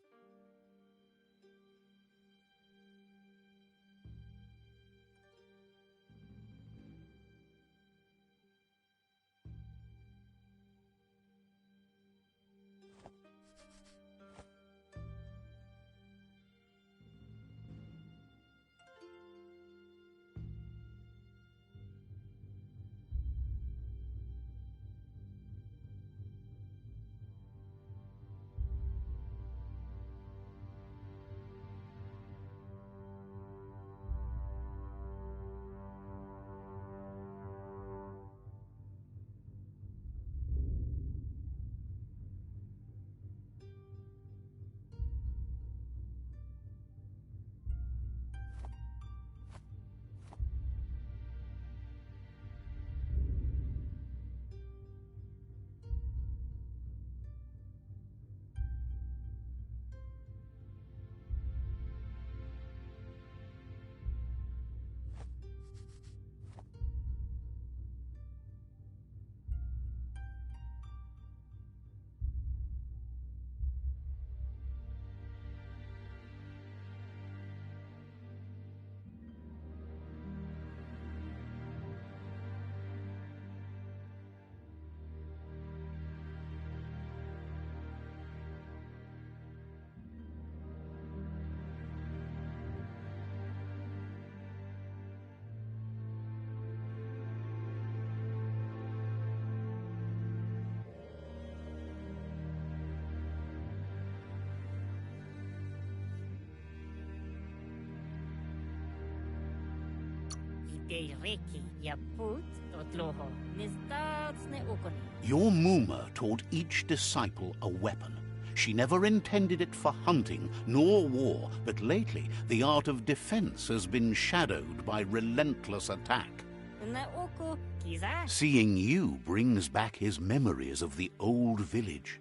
Reki yaput dotloho nestats ne okoni. Your Muma taught each disciple a weapon. She never intended it for hunting nor war, but lately the art of defense has been shadowed by relentless attack. Na oko kiza Seeing you brings back his memories of the old village.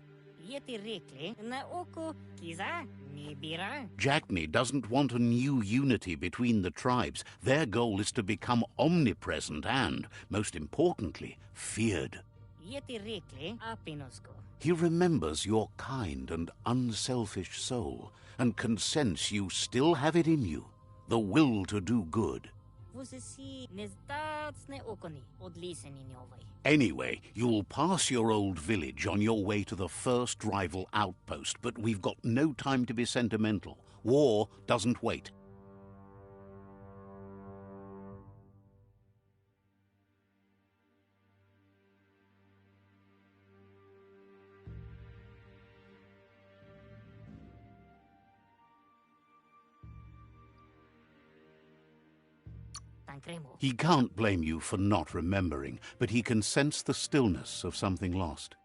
yeti rekle na oko kiza Nibira? Jackney doesn't want a new unity between the tribes. Their goal is to become omnipresent and, most importantly, feared. Yeti rikli apinosko. He remembers your kind and unselfish soul, and can sense you still have it in you, the will to do good. Vusisi nezdatsne okoni odliseni nyovai. Anyway, you'll pass your old village on your way to the first rival outpost, but we've got no time to be sentimental. War doesn't wait. He can't blame you for not remembering, but he can sense the stillness of something lost.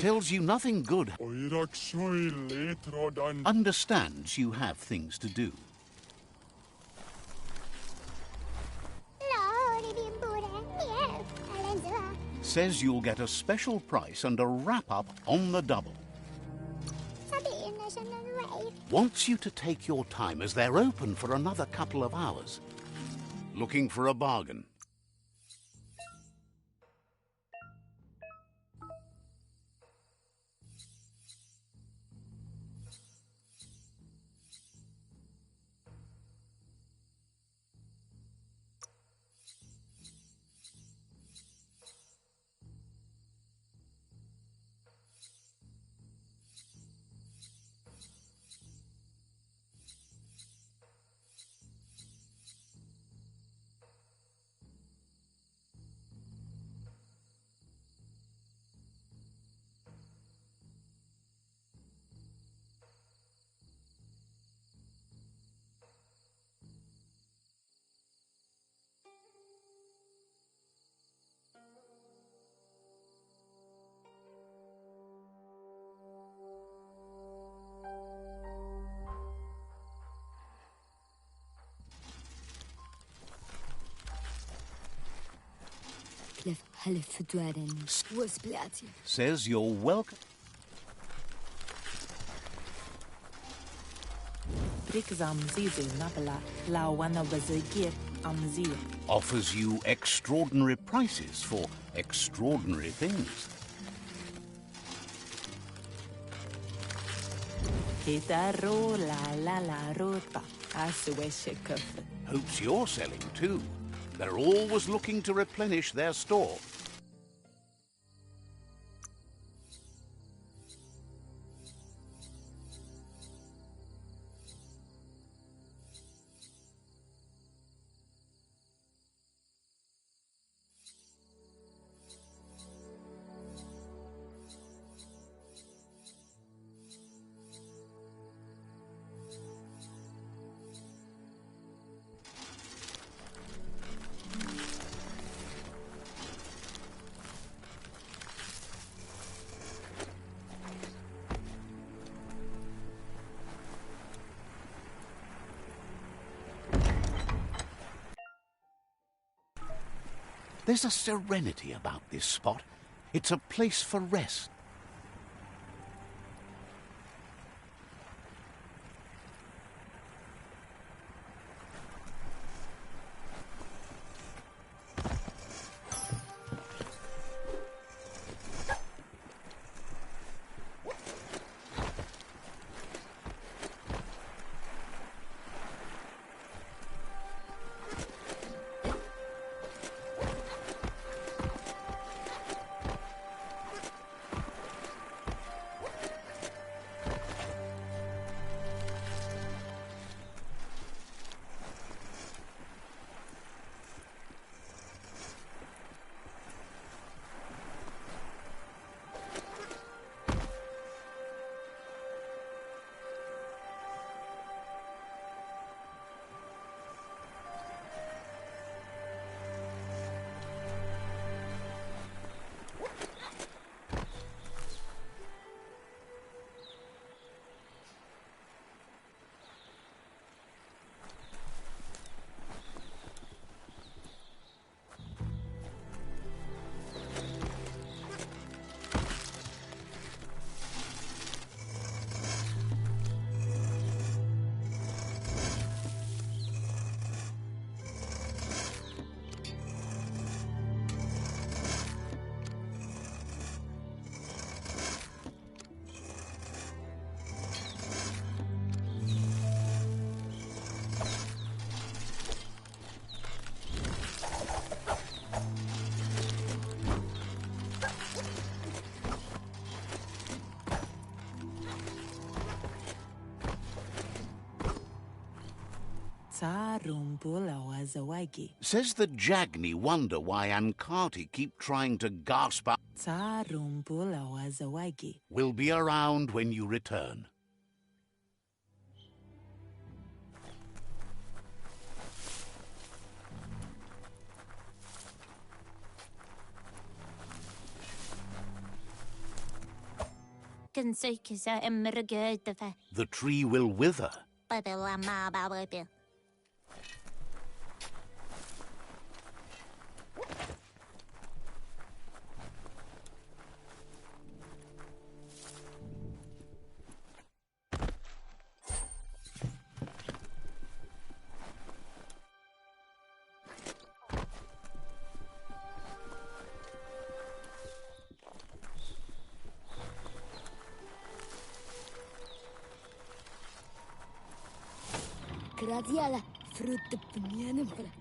Tells you nothing good. Understands you have things to do. Says you'll get a special price and a wrap-up on the double. Wants you to take your time as they're open for another couple of hours. Looking for a bargain. Says you're welcome. Offers you extraordinary prices for extraordinary things. Hopes you're selling too. They're always looking to replenish their store. There's a serenity about this spot. It's a place for rest. Says the Jagni wonder why Ankati keep trying to gasp up. Will be around when you return. The tree will wither.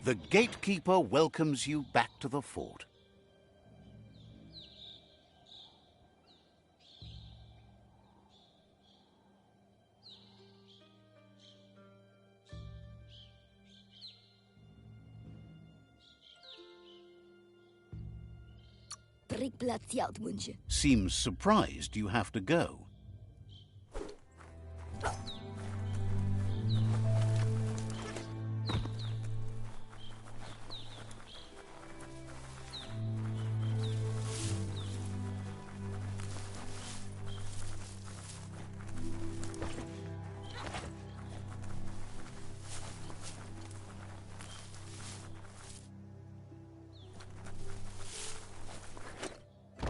The gatekeeper welcomes you back to the fort. Seems surprised you have to go.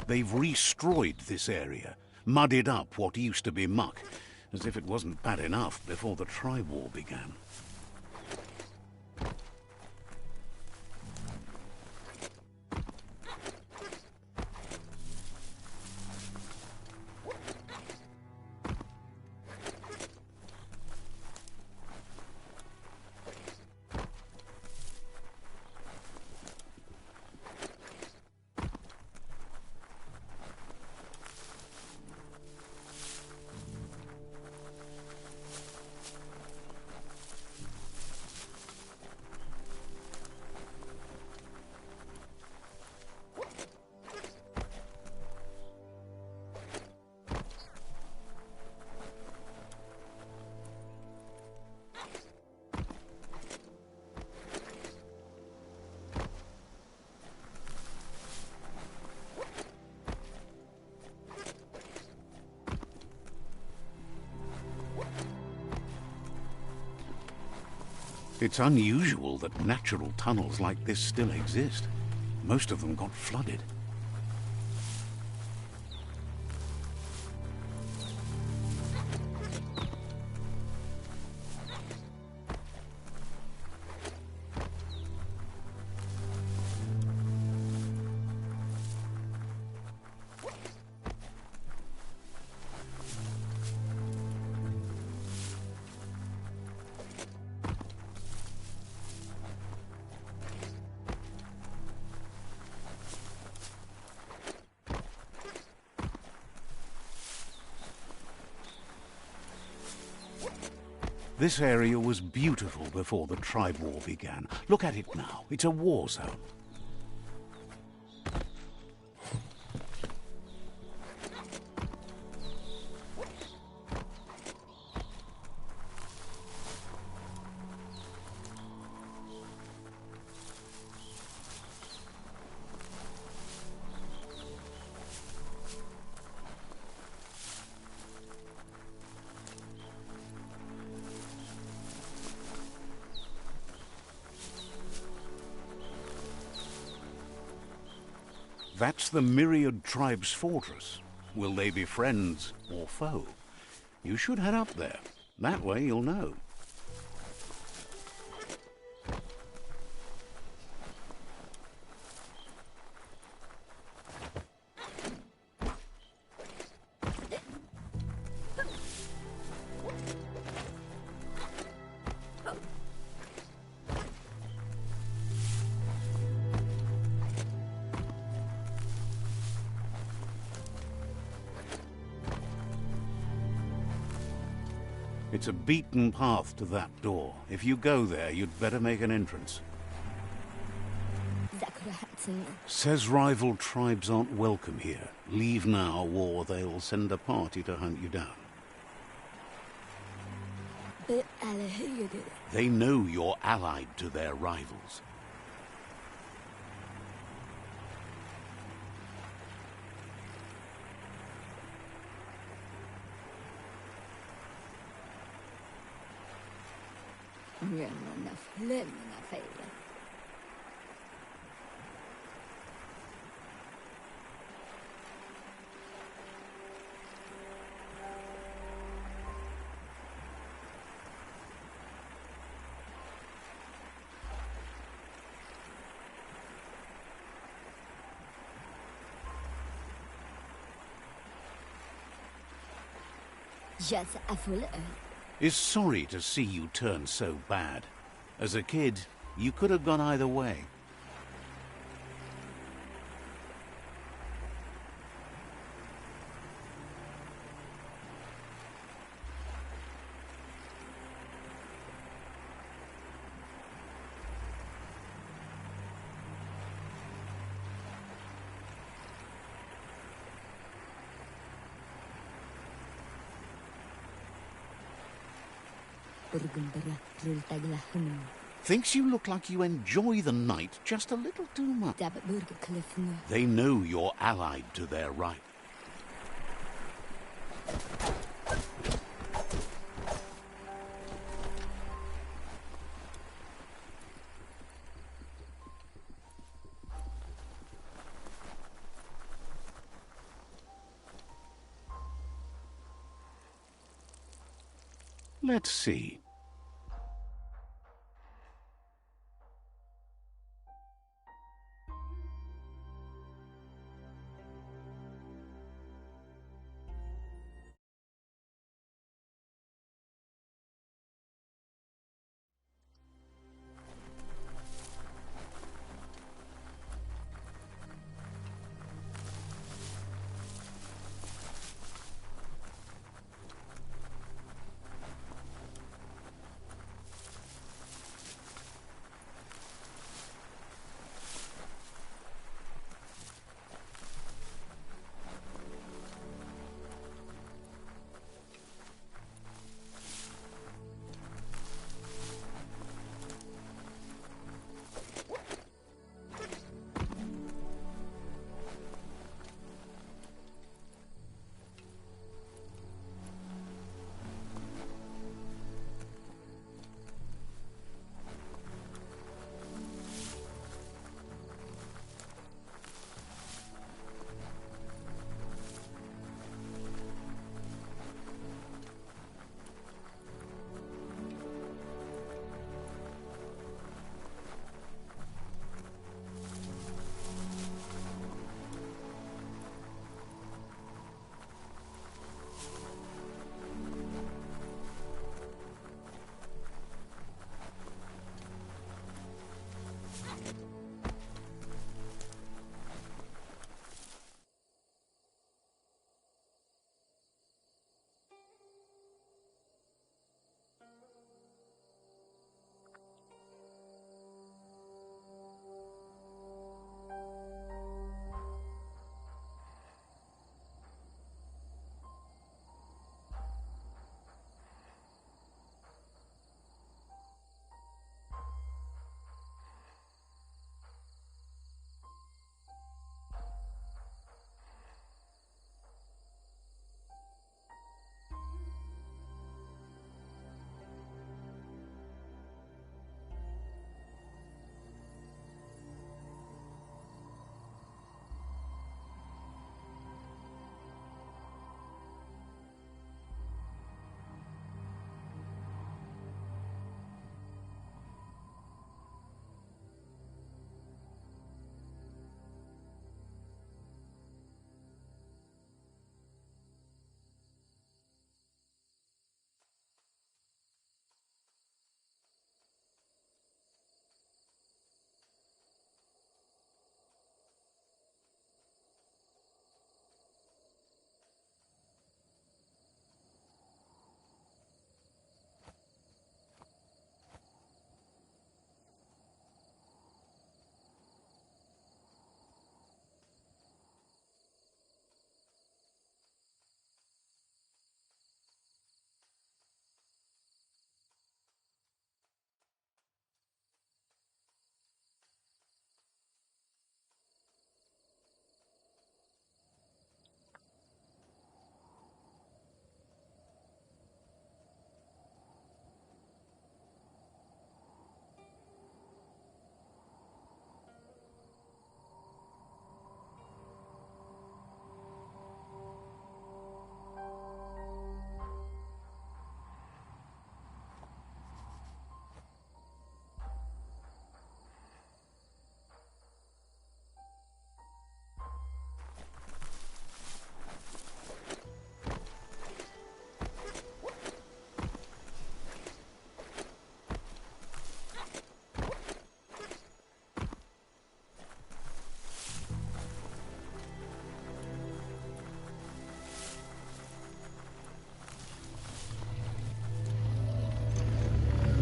They've destroyed this area, muddied up what used to be muck, as if it wasn't bad enough before the tribe war began. It's unusual that natural tunnels like this still exist. Most of them got flooded. This area was beautiful before the tribe war began. Look at it now. It's a war zone. That's the Myriad Tribe's fortress. Will they be friends or foe? You should head up there. That way you'll know. It's a beaten path to that door. If you go there, you'd better make an entrance. Says rival tribes aren't welcome here. Leave now, or they'll send a party to hunt you down. They know you're allied to their rivals. Mjölnarna flämmarna fejlar. Just a full Is sorry to see you turn so bad. As a kid, you could have gone either way. Thinks you look like you enjoy the night just a little too much. They know you're allied to their right. Let's see.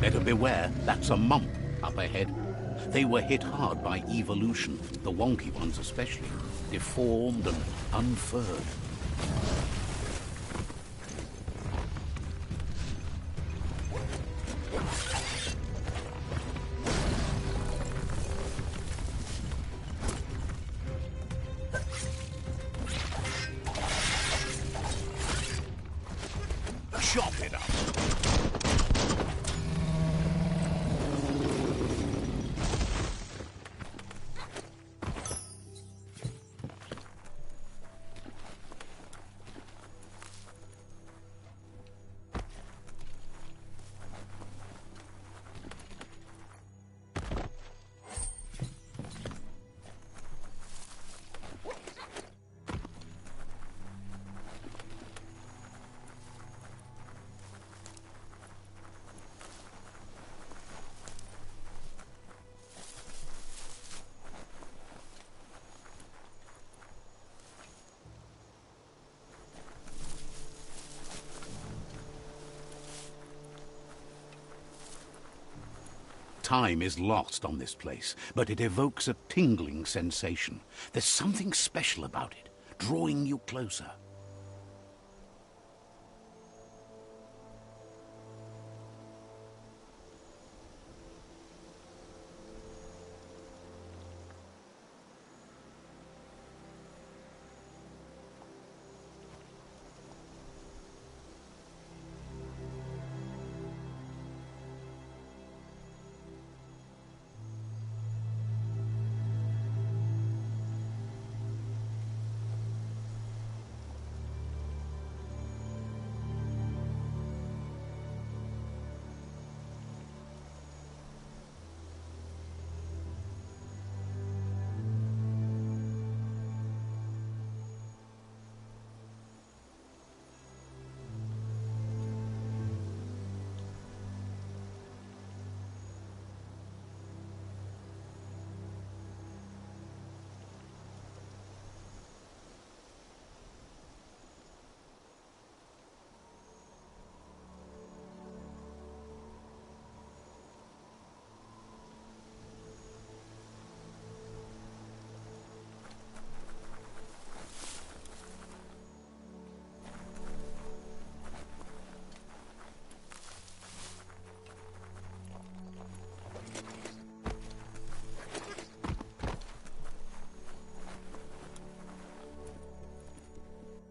Better beware, that's a mump up ahead. They were hit hard by evolution, the wonky ones especially, deformed and unfurred. Chop it up! Time is lost on this place, but it evokes a tingling sensation. There's something special about it, drawing you closer.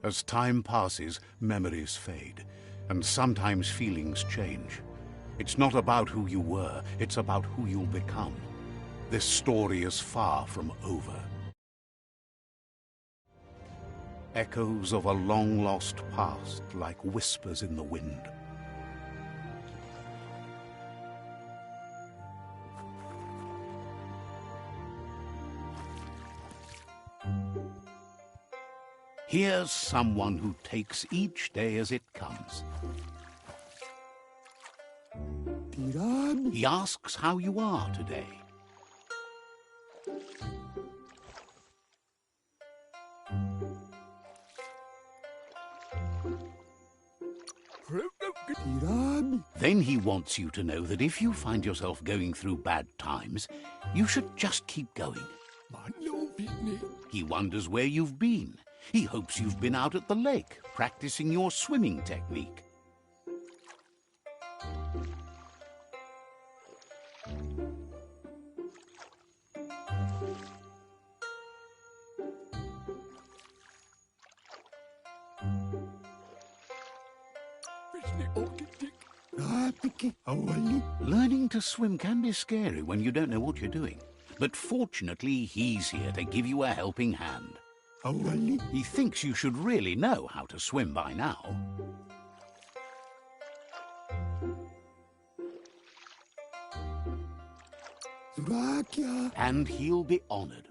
As time passes, memories fade, and sometimes feelings change. It's not about who you were, it's about who you'll become. This story is far from over. Echoes of a long-lost past, like whispers in the wind. Here's someone who takes each day as it comes. He asks how you are today. Then he wants you to know that if you find yourself going through bad times, you should just keep going. He wonders where you've been. He hopes you've been out at the lake, practicing your swimming technique. Learning to swim can be scary when you don't know what you're doing. But fortunately, he's here to give you a helping hand. He thinks you should really know how to swim by now. And he'll be honored.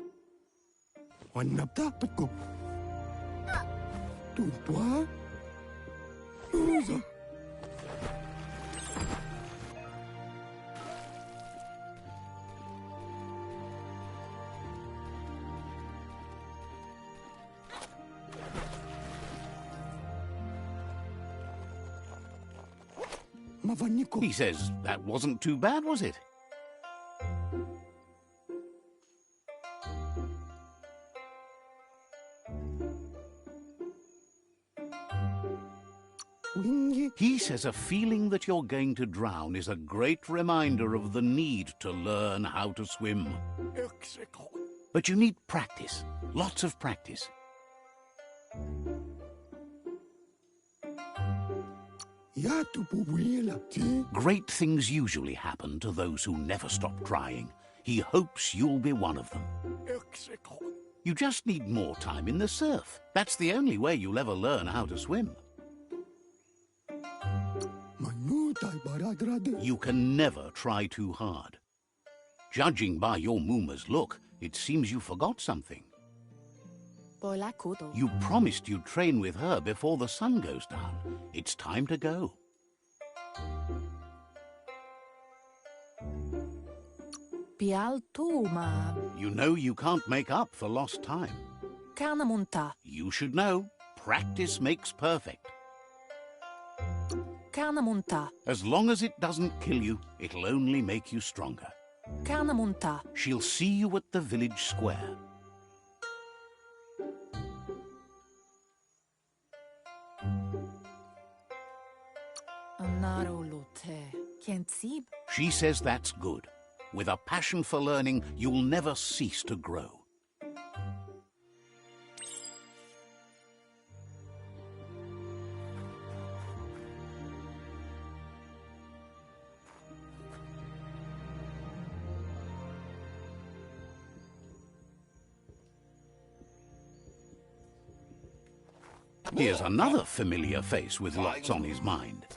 He says that wasn't too bad, was it? He says a feeling that you're going to drown is a great reminder of the need to learn how to swim. But you need practice, lots of practice. Great things usually happen to those who never stop trying. He hopes you'll be one of them. You just need more time in the surf. That's the only way you'll ever learn how to swim. You can never try too hard. Judging by your Mooma's look, it seems you forgot something. You promised you'd train with her before the sun goes down. It's time to go. You know you can't make up for lost time. You should know, practice makes perfect. As long as it doesn't kill you, it'll only make you stronger. She'll see you at the village square. She says that's good. With a passion for learning, you'll never cease to grow. Here's another familiar face with lots on his mind.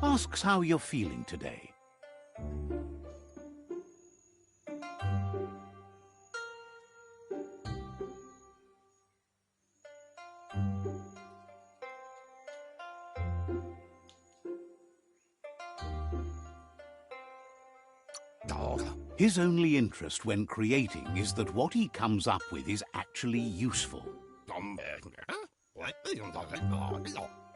Asks how you're feeling today. His only interest when creating is that what he comes up with is actually useful.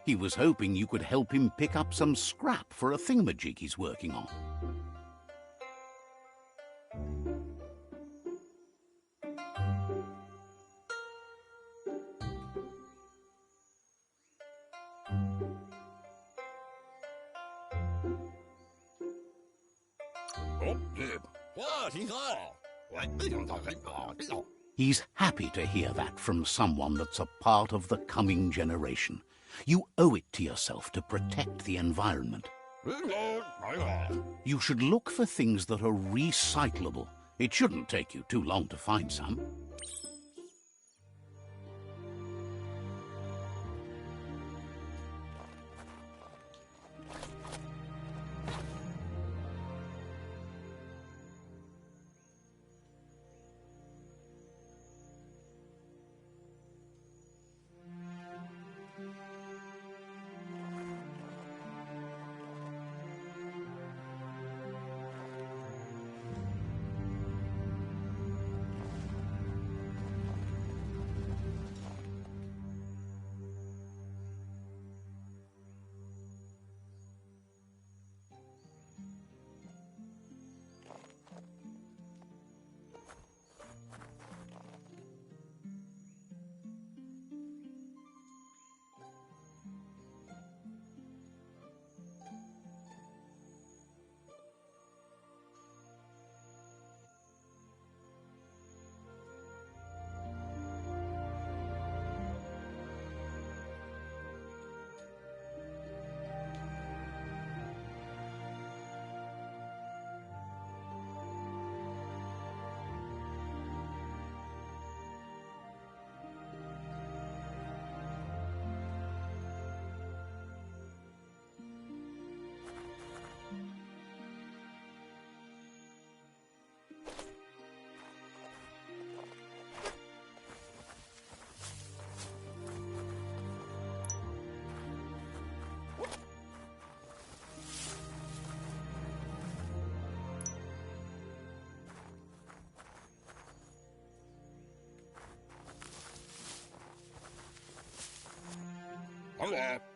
He was hoping you could help him pick up some scrap for a thingamajig he's working on. He's happy to hear that from someone that's a part of the coming generation. You owe it to yourself to protect the environment. You should look for things that are recyclable. It shouldn't take you too long to find some.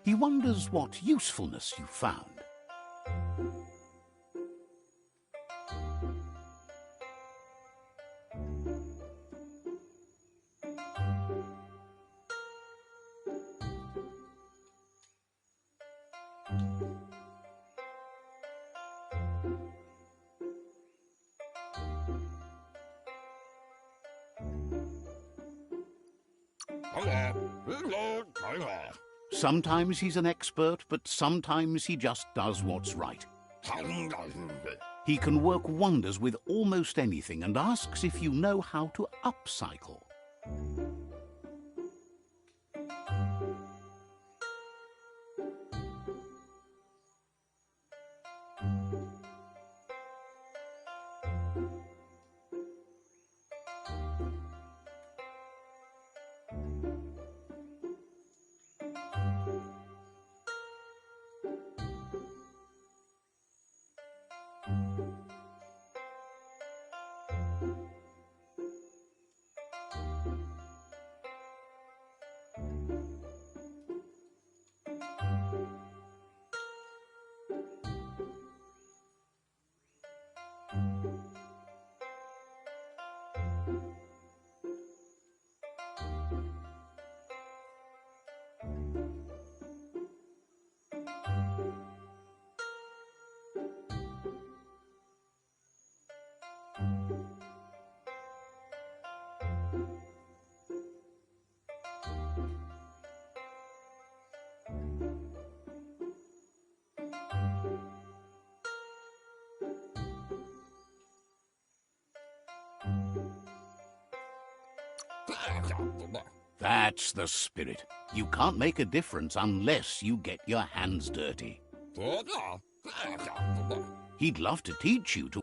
He wonders what usefulness you found. Sometimes he's an expert, but sometimes he just does what's right. He can work wonders with almost anything and asks if you know how to upcycle. That's the spirit. You can't make a difference unless you get your hands dirty. He'd love to teach you to...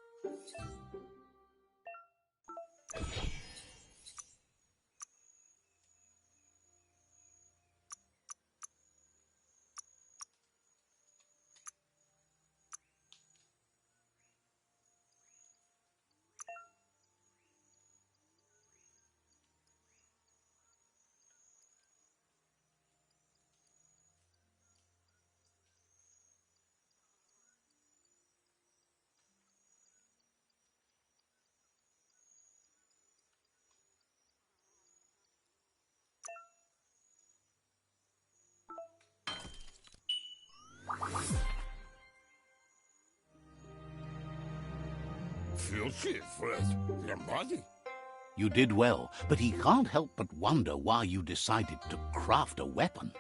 You did well, but he can't help but wonder why you decided to craft a weapon.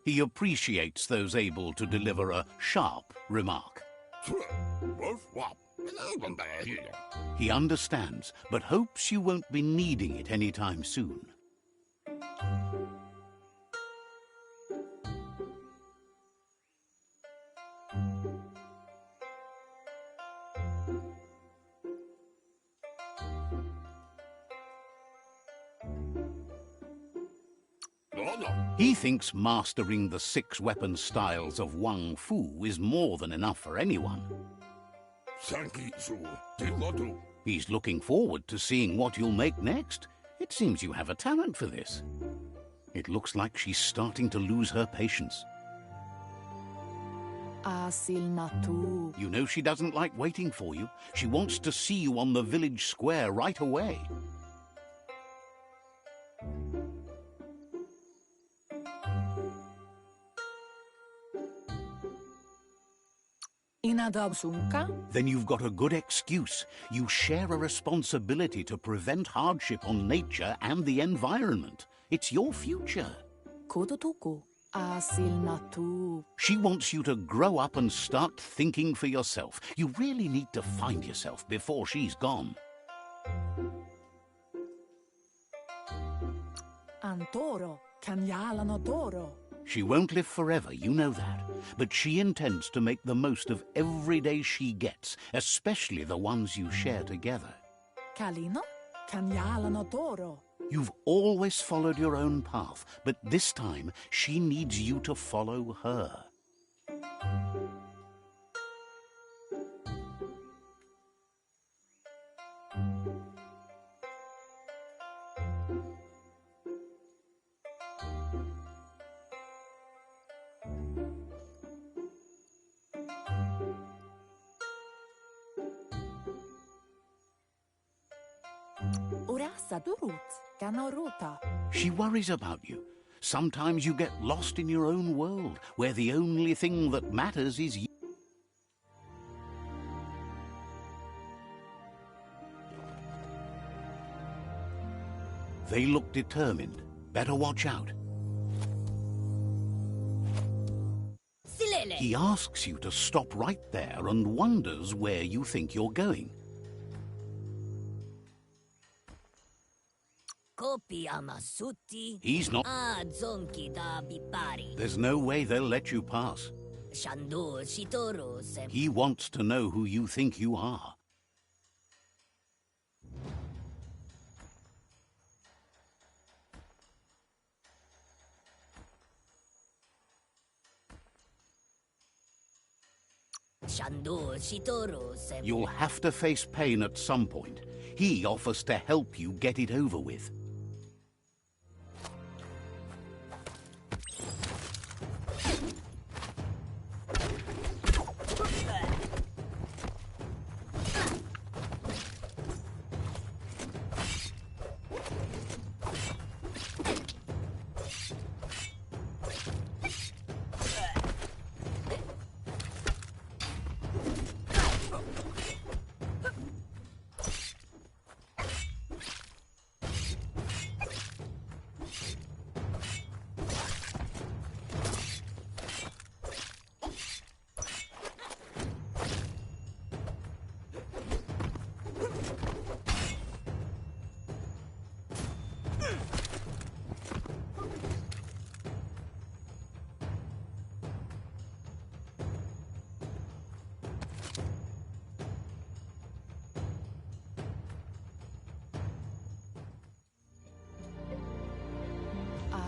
He appreciates those able to deliver a sharp remark. He understands, but hopes you won't be needing it anytime soon. He thinks mastering the 6 weapon styles of Wang Fu is more than enough for anyone. He's looking forward to seeing what you'll make next. It seems you have a talent for this. It looks like she's starting to lose her patience. You know she doesn't like waiting for you. She wants to see you on the village square right away. Then you've got a good excuse. You share a responsibility to prevent hardship on nature and the environment. It's your future. She wants you to grow up and start thinking for yourself. You really need to find yourself before she's gone. She won't live forever, you know that. But she intends to make the most of every day she gets, especially the ones you share together. You've always followed your own path, but this time she needs you to follow her. Urasa durut, kanoruta. She worries about you. Sometimes you get lost in your own world, where the only thing that matters is you. They look determined. Better watch out. Silele. He asks you to stop right there and wonders where you think you're going. Kopi amasuti. He's not. Ah, zonki da bipari. There's no way they'll let you pass. Shandu shitoru se. He wants to know who you think you are. Shandu shitoru se. You'll have to face pain at some point. He offers to help you get it over with.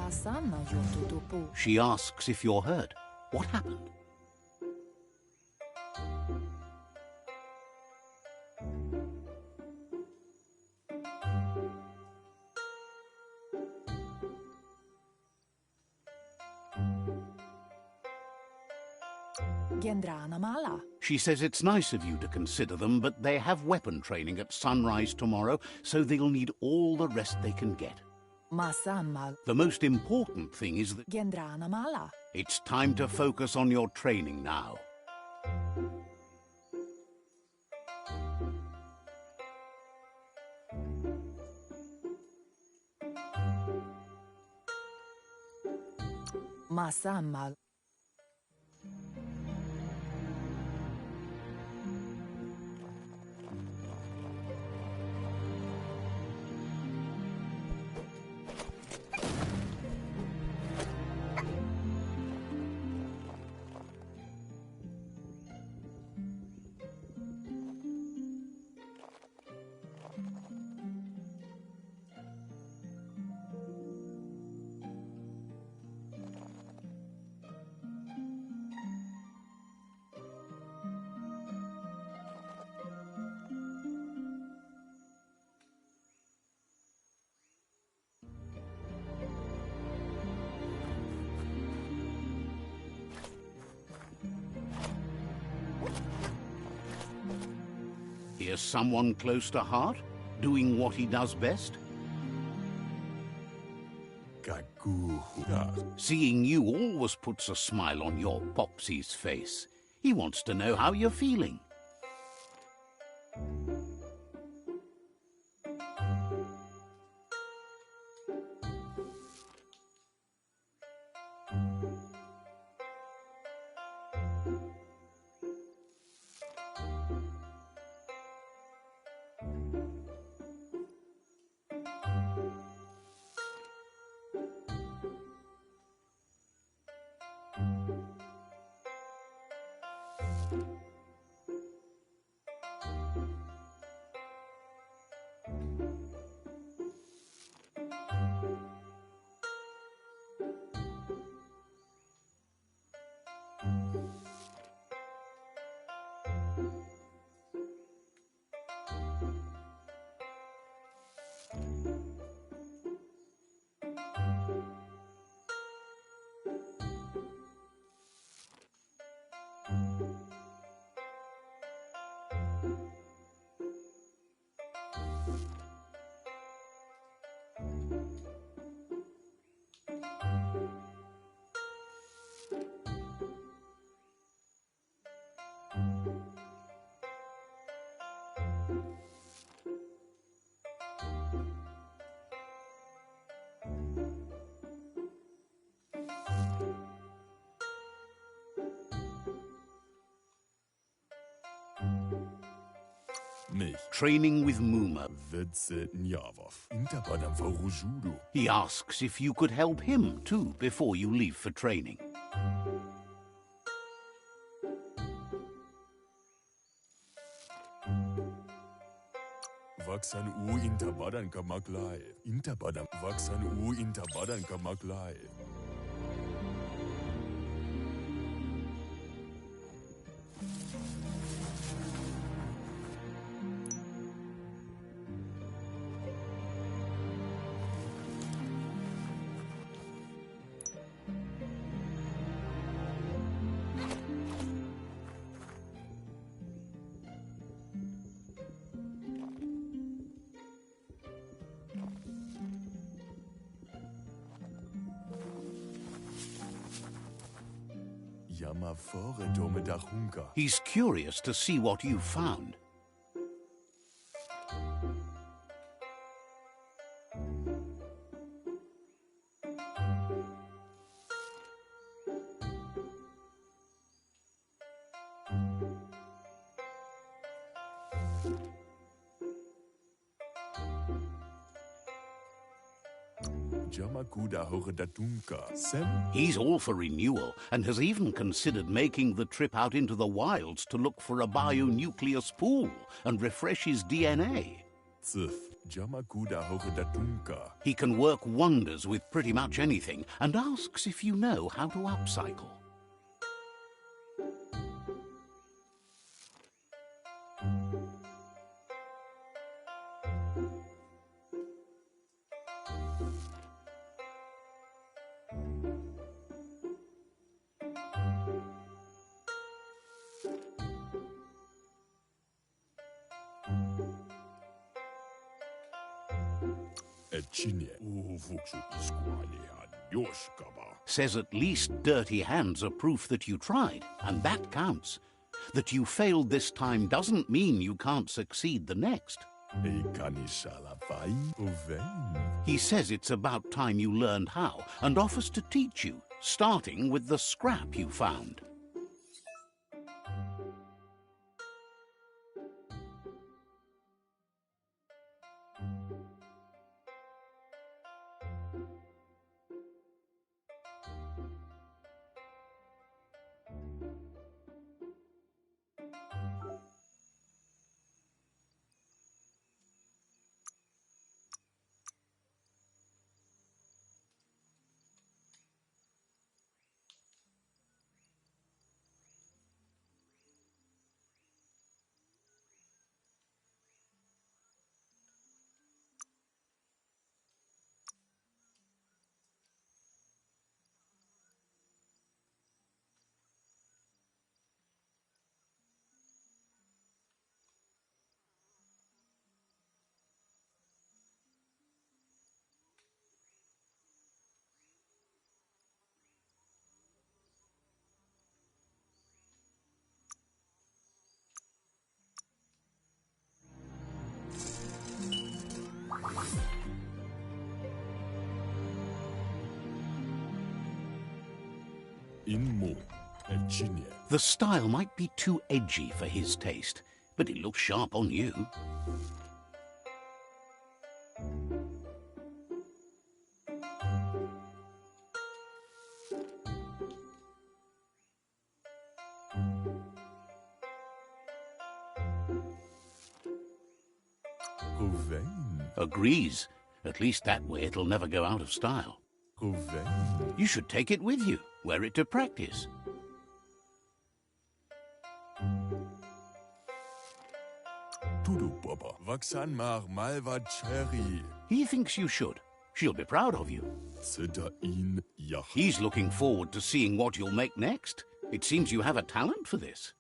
Asana yotutupu. She asks if you're hurt. What happened? Gendrana mala. She says it's nice of you to consider them, but they have weapon training at sunrise tomorrow, so they'll need all the rest they can get. Masammal. The most important thing is that Gendrana mala. it's time to focus on your training now. Masammal. Here's someone close to heart, doing what he does best. Seeing you always puts a smile on your Popsy's face. He wants to know how you're feeling. Mich. Training with Muma. Vedse Njavov. Intabadam Farujudu. He asks if you could help him too before you leave for training. Vaksan intabadan kamaklai. Intabadam Vaksan intabadan kamaklai. He's curious to see what you've found. He's all for renewal and has even considered making the trip out into the wilds to look for a bionucleus pool and refresh his DNA. He can work wonders with pretty much anything and asks if you know how to upcycle. Says at least dirty hands are proof that you tried, and that counts. That you failed this time doesn't mean you can't succeed the next. He says it's about time you learned how, and offers to teach you, starting with the scrap you found. The style might be too edgy for his taste, but it looks sharp on you. Agrees. At least that way it'll never go out of style. You should take it with you, wear it to practice. He thinks you should. She'll be proud of you. He's looking forward to seeing what you'll make next. It seems you have a talent for this.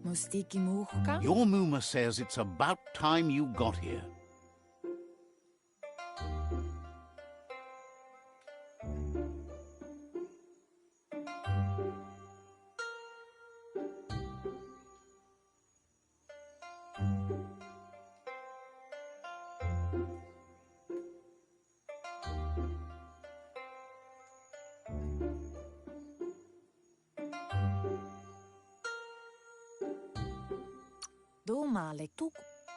Mustiki muhka? Your Muma says it's about time you got here. Domale tuk.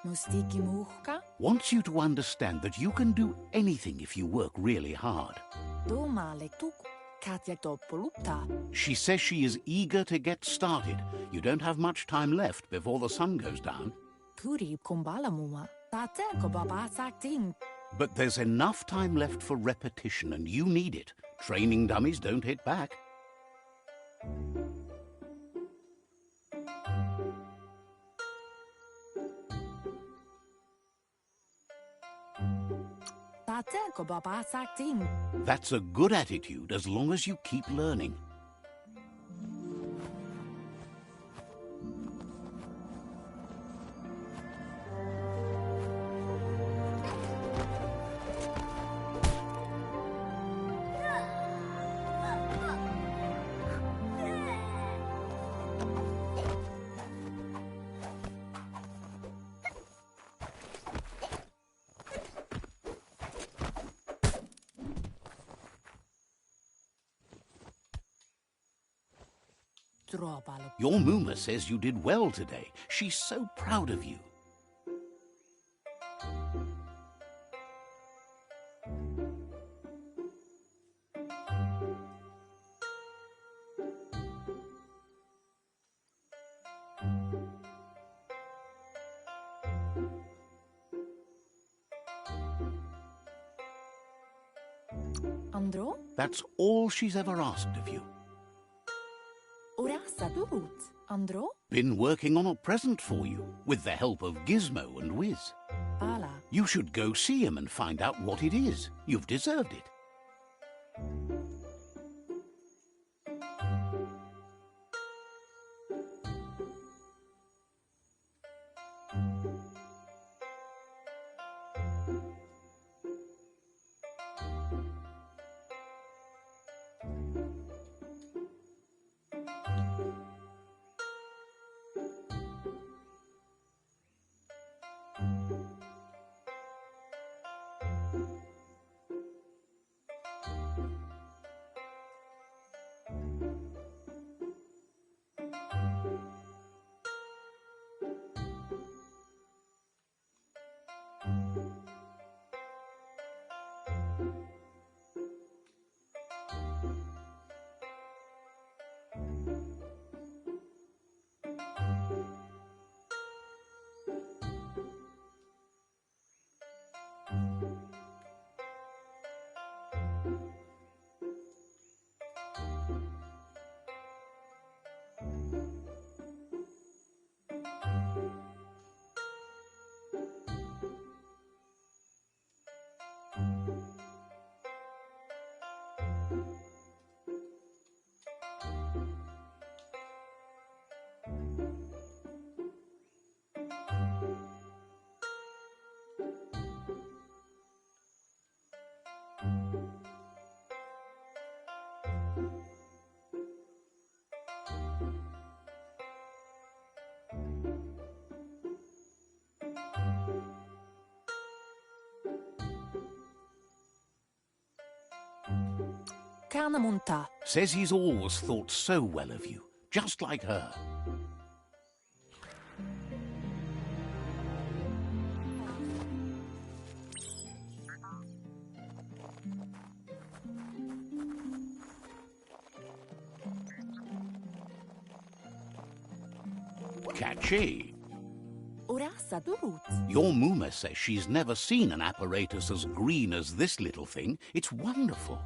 Mustiki muhka? Wants you to understand that you can do anything if you work really hard. Domale tuk. Katja toppolupta. She says she is eager to get started. You don't have much time left before the sun goes down. Turi kumbala muma. Tate ko baba sakting. But there's enough time left for repetition, and you need it. Training dummies don't hit back. Tate ko baba sakting. That's a good attitude as long as you keep learning. Tropalo. Your Muma says you did well today. She's so proud of you. Andro? That's all she's ever asked of you. Urasa durut. Andro? Been working on a present for you, with the help of Gizmo and Wiz. Pala. You should go see him and find out what it is. You've deserved it. Kanamunta. Says he's always thought so well of you, just like her. Catchy. Urasa durut. Your Muma says she's never seen an apparatus as green as this little thing. It's wonderful.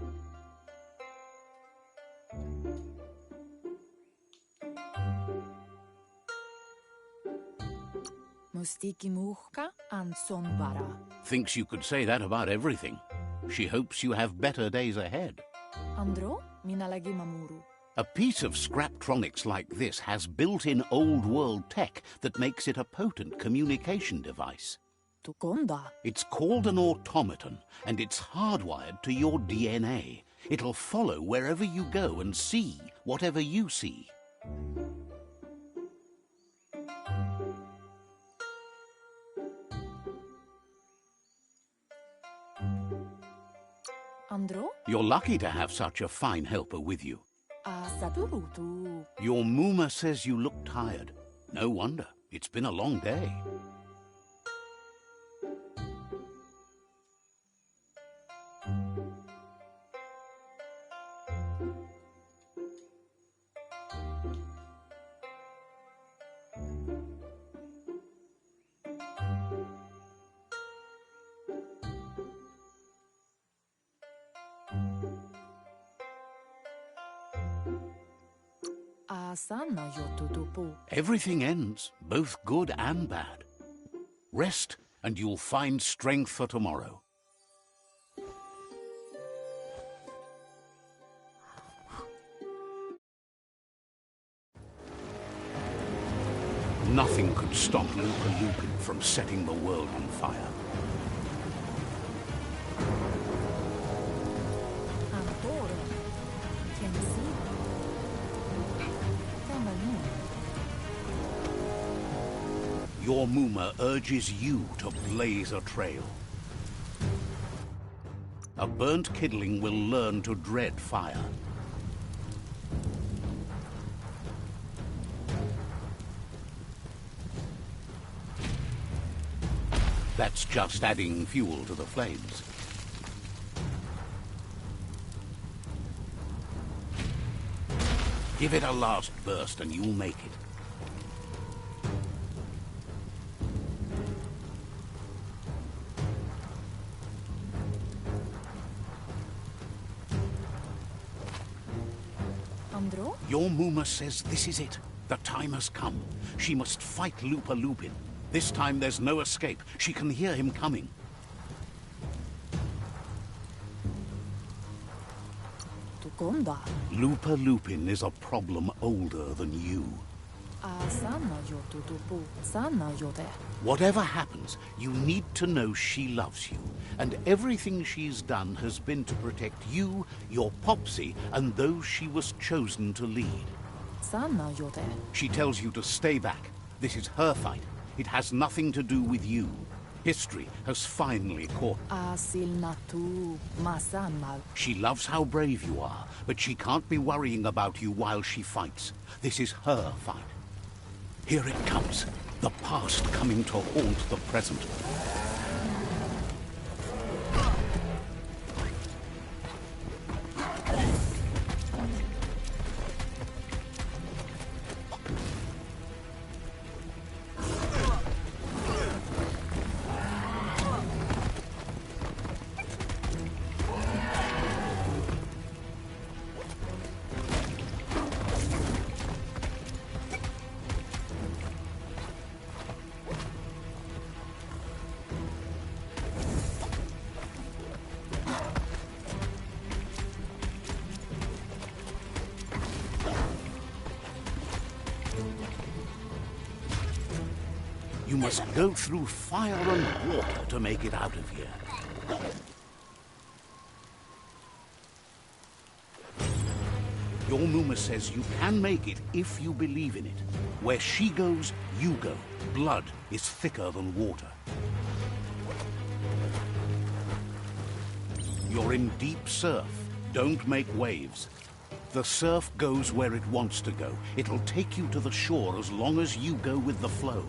Mustiki muhka and sonbara. Thinks you could say that about everything. She hopes you have better days ahead. Andro? Minalagi mamuru. A piece of Scraptronics like this has built-in old-world tech that makes it a potent communication device. Tukonda. It's called an automaton, and it's hardwired to your DNA. It'll follow wherever you go and see whatever you see. Andro? You're lucky to have such a fine helper with you. Saturutu. Your Muma says you look tired. No wonder. It's been a long day. Asana yotutupu. Everything ends, both good and bad. Rest, and you'll find strength for tomorrow. Nothing could stop Lupa Lupin from setting the world on fire. Antoro. Kensi. Tamanu. Your Muma urges you to blaze a trail. A burnt kidling will learn to dread fire. That's just adding fuel to the flames. Give it a last burst and you'll make it. Andro? Your Muma says this is it. The time has come. She must fight Lupa Lupin. This time there's no escape. She can hear him coming. Tukonda. Lupa Lupin is a problem older than you. Asana yotutupu. Sana yote. Whatever happens, you need to know she loves you. And everything she's done has been to protect you, your Popsy, and those she was chosen to lead. Sana yote. She tells you to stay back. This is her fight. It has nothing to do with you. History has finally caught. Asilnatu. Masamal. She loves how brave you are, but she can't be worrying about you while she fights. This is her fight. Here it comes. The past coming to haunt the present. You must go through fire and water to make it out of here. Your Muma says you can make it if you believe in it. Where she goes, you go. Blood is thicker than water. You're in deep surf. Don't make waves. The surf goes where it wants to go. It'll take you to the shore as long as you go with the flow.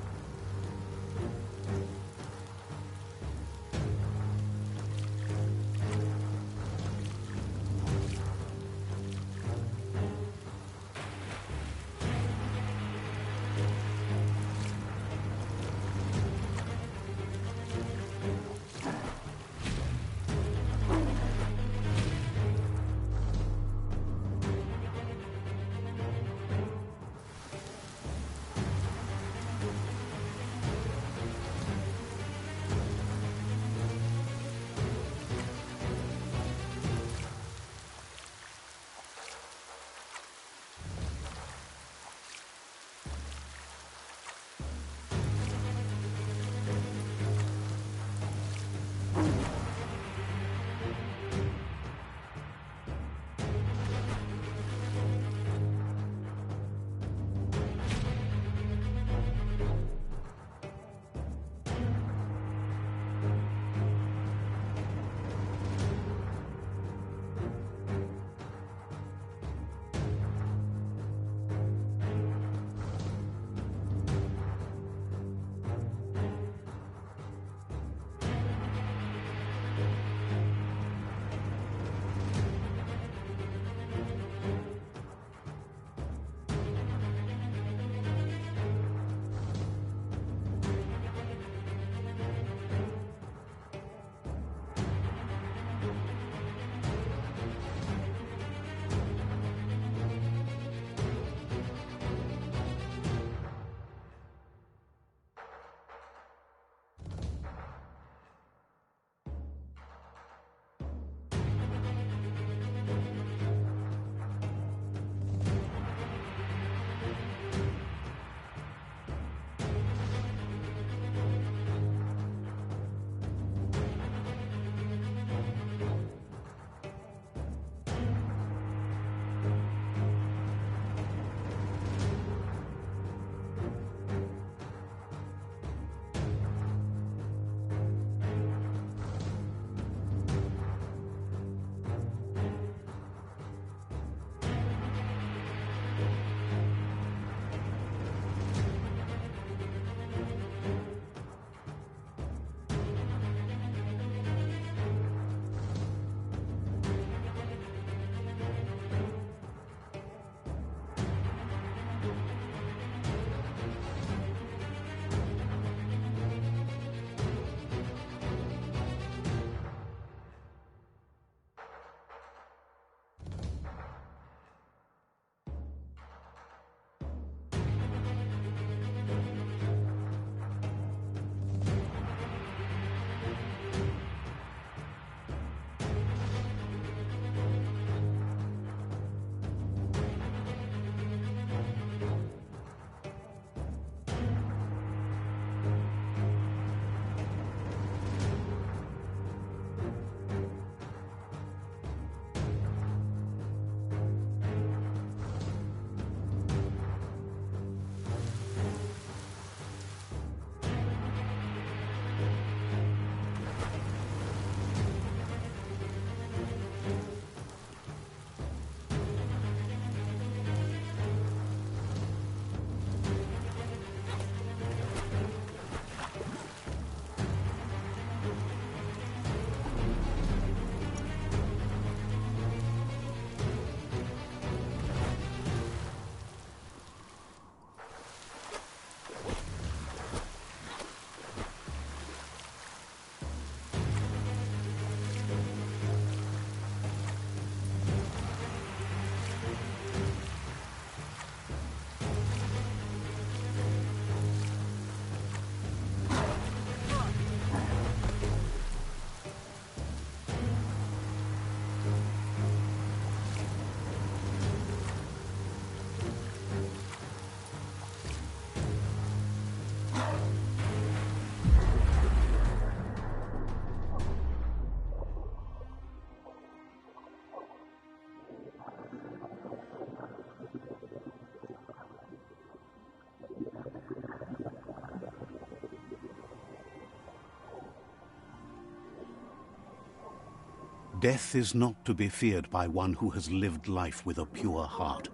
Death is not to be feared by one who has lived life with a pure heart.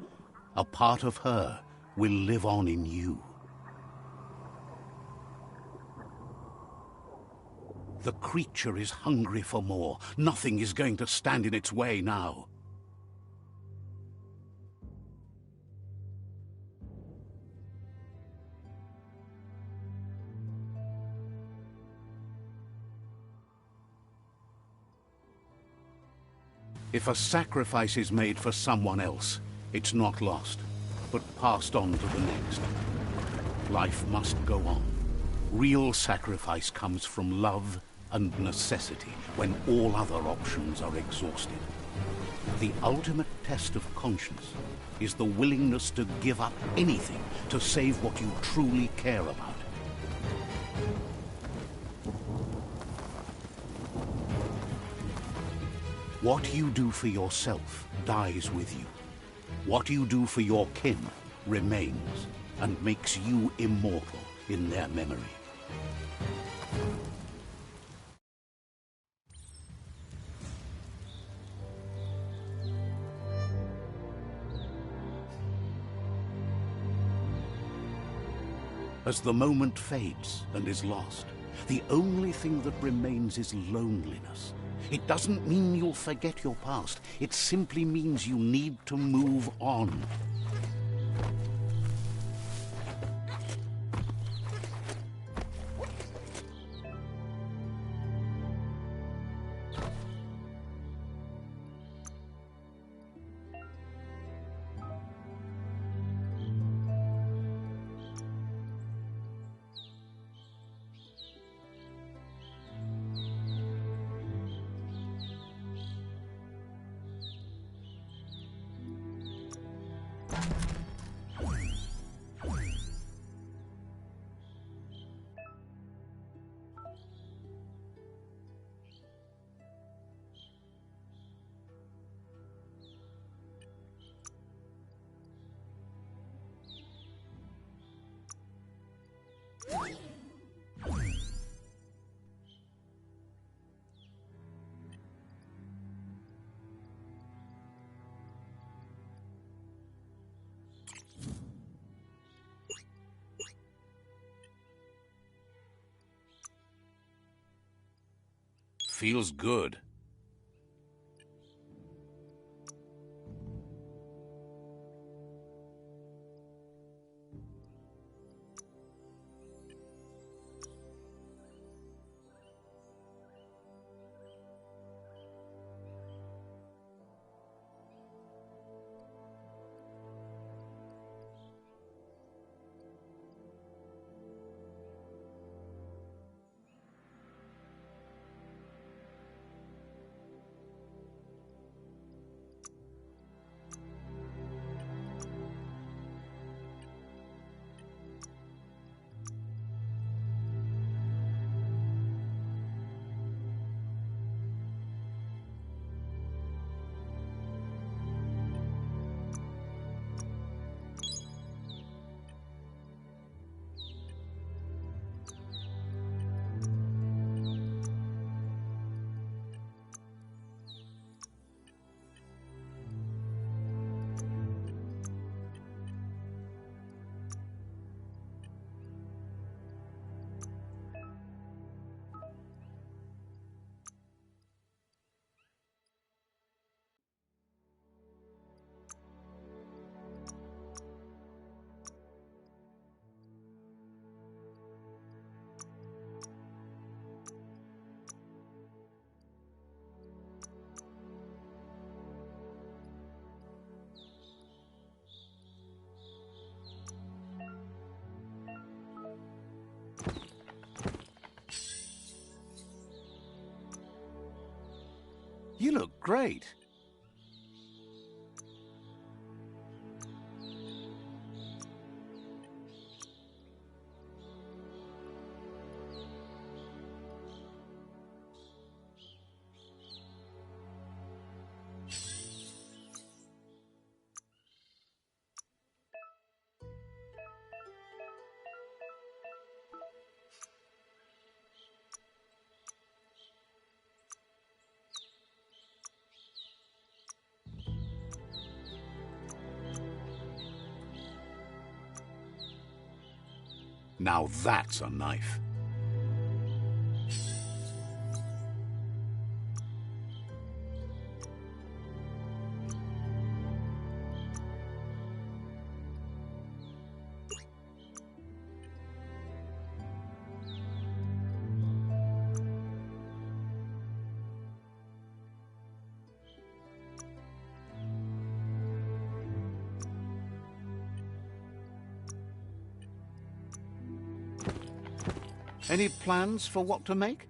A part of her will live on in you. The creature is hungry for more. Nothing is going to stand in its way now. If a sacrifice is made for someone else, it's not lost, but passed on to the next. Life must go on. Real sacrifice comes from love and necessity, when all other options are exhausted. The ultimate test of conscience is the willingness to give up anything to save what you truly care about. What you do for yourself dies with you. What you do for your kin remains and makes you immortal in their memory. As the moment fades and is lost, the only thing that remains is loneliness. It doesn't mean you'll forget your past. It simply means you need to move on. Feels good. You look great. Now that's a knife. Any plans for what to make?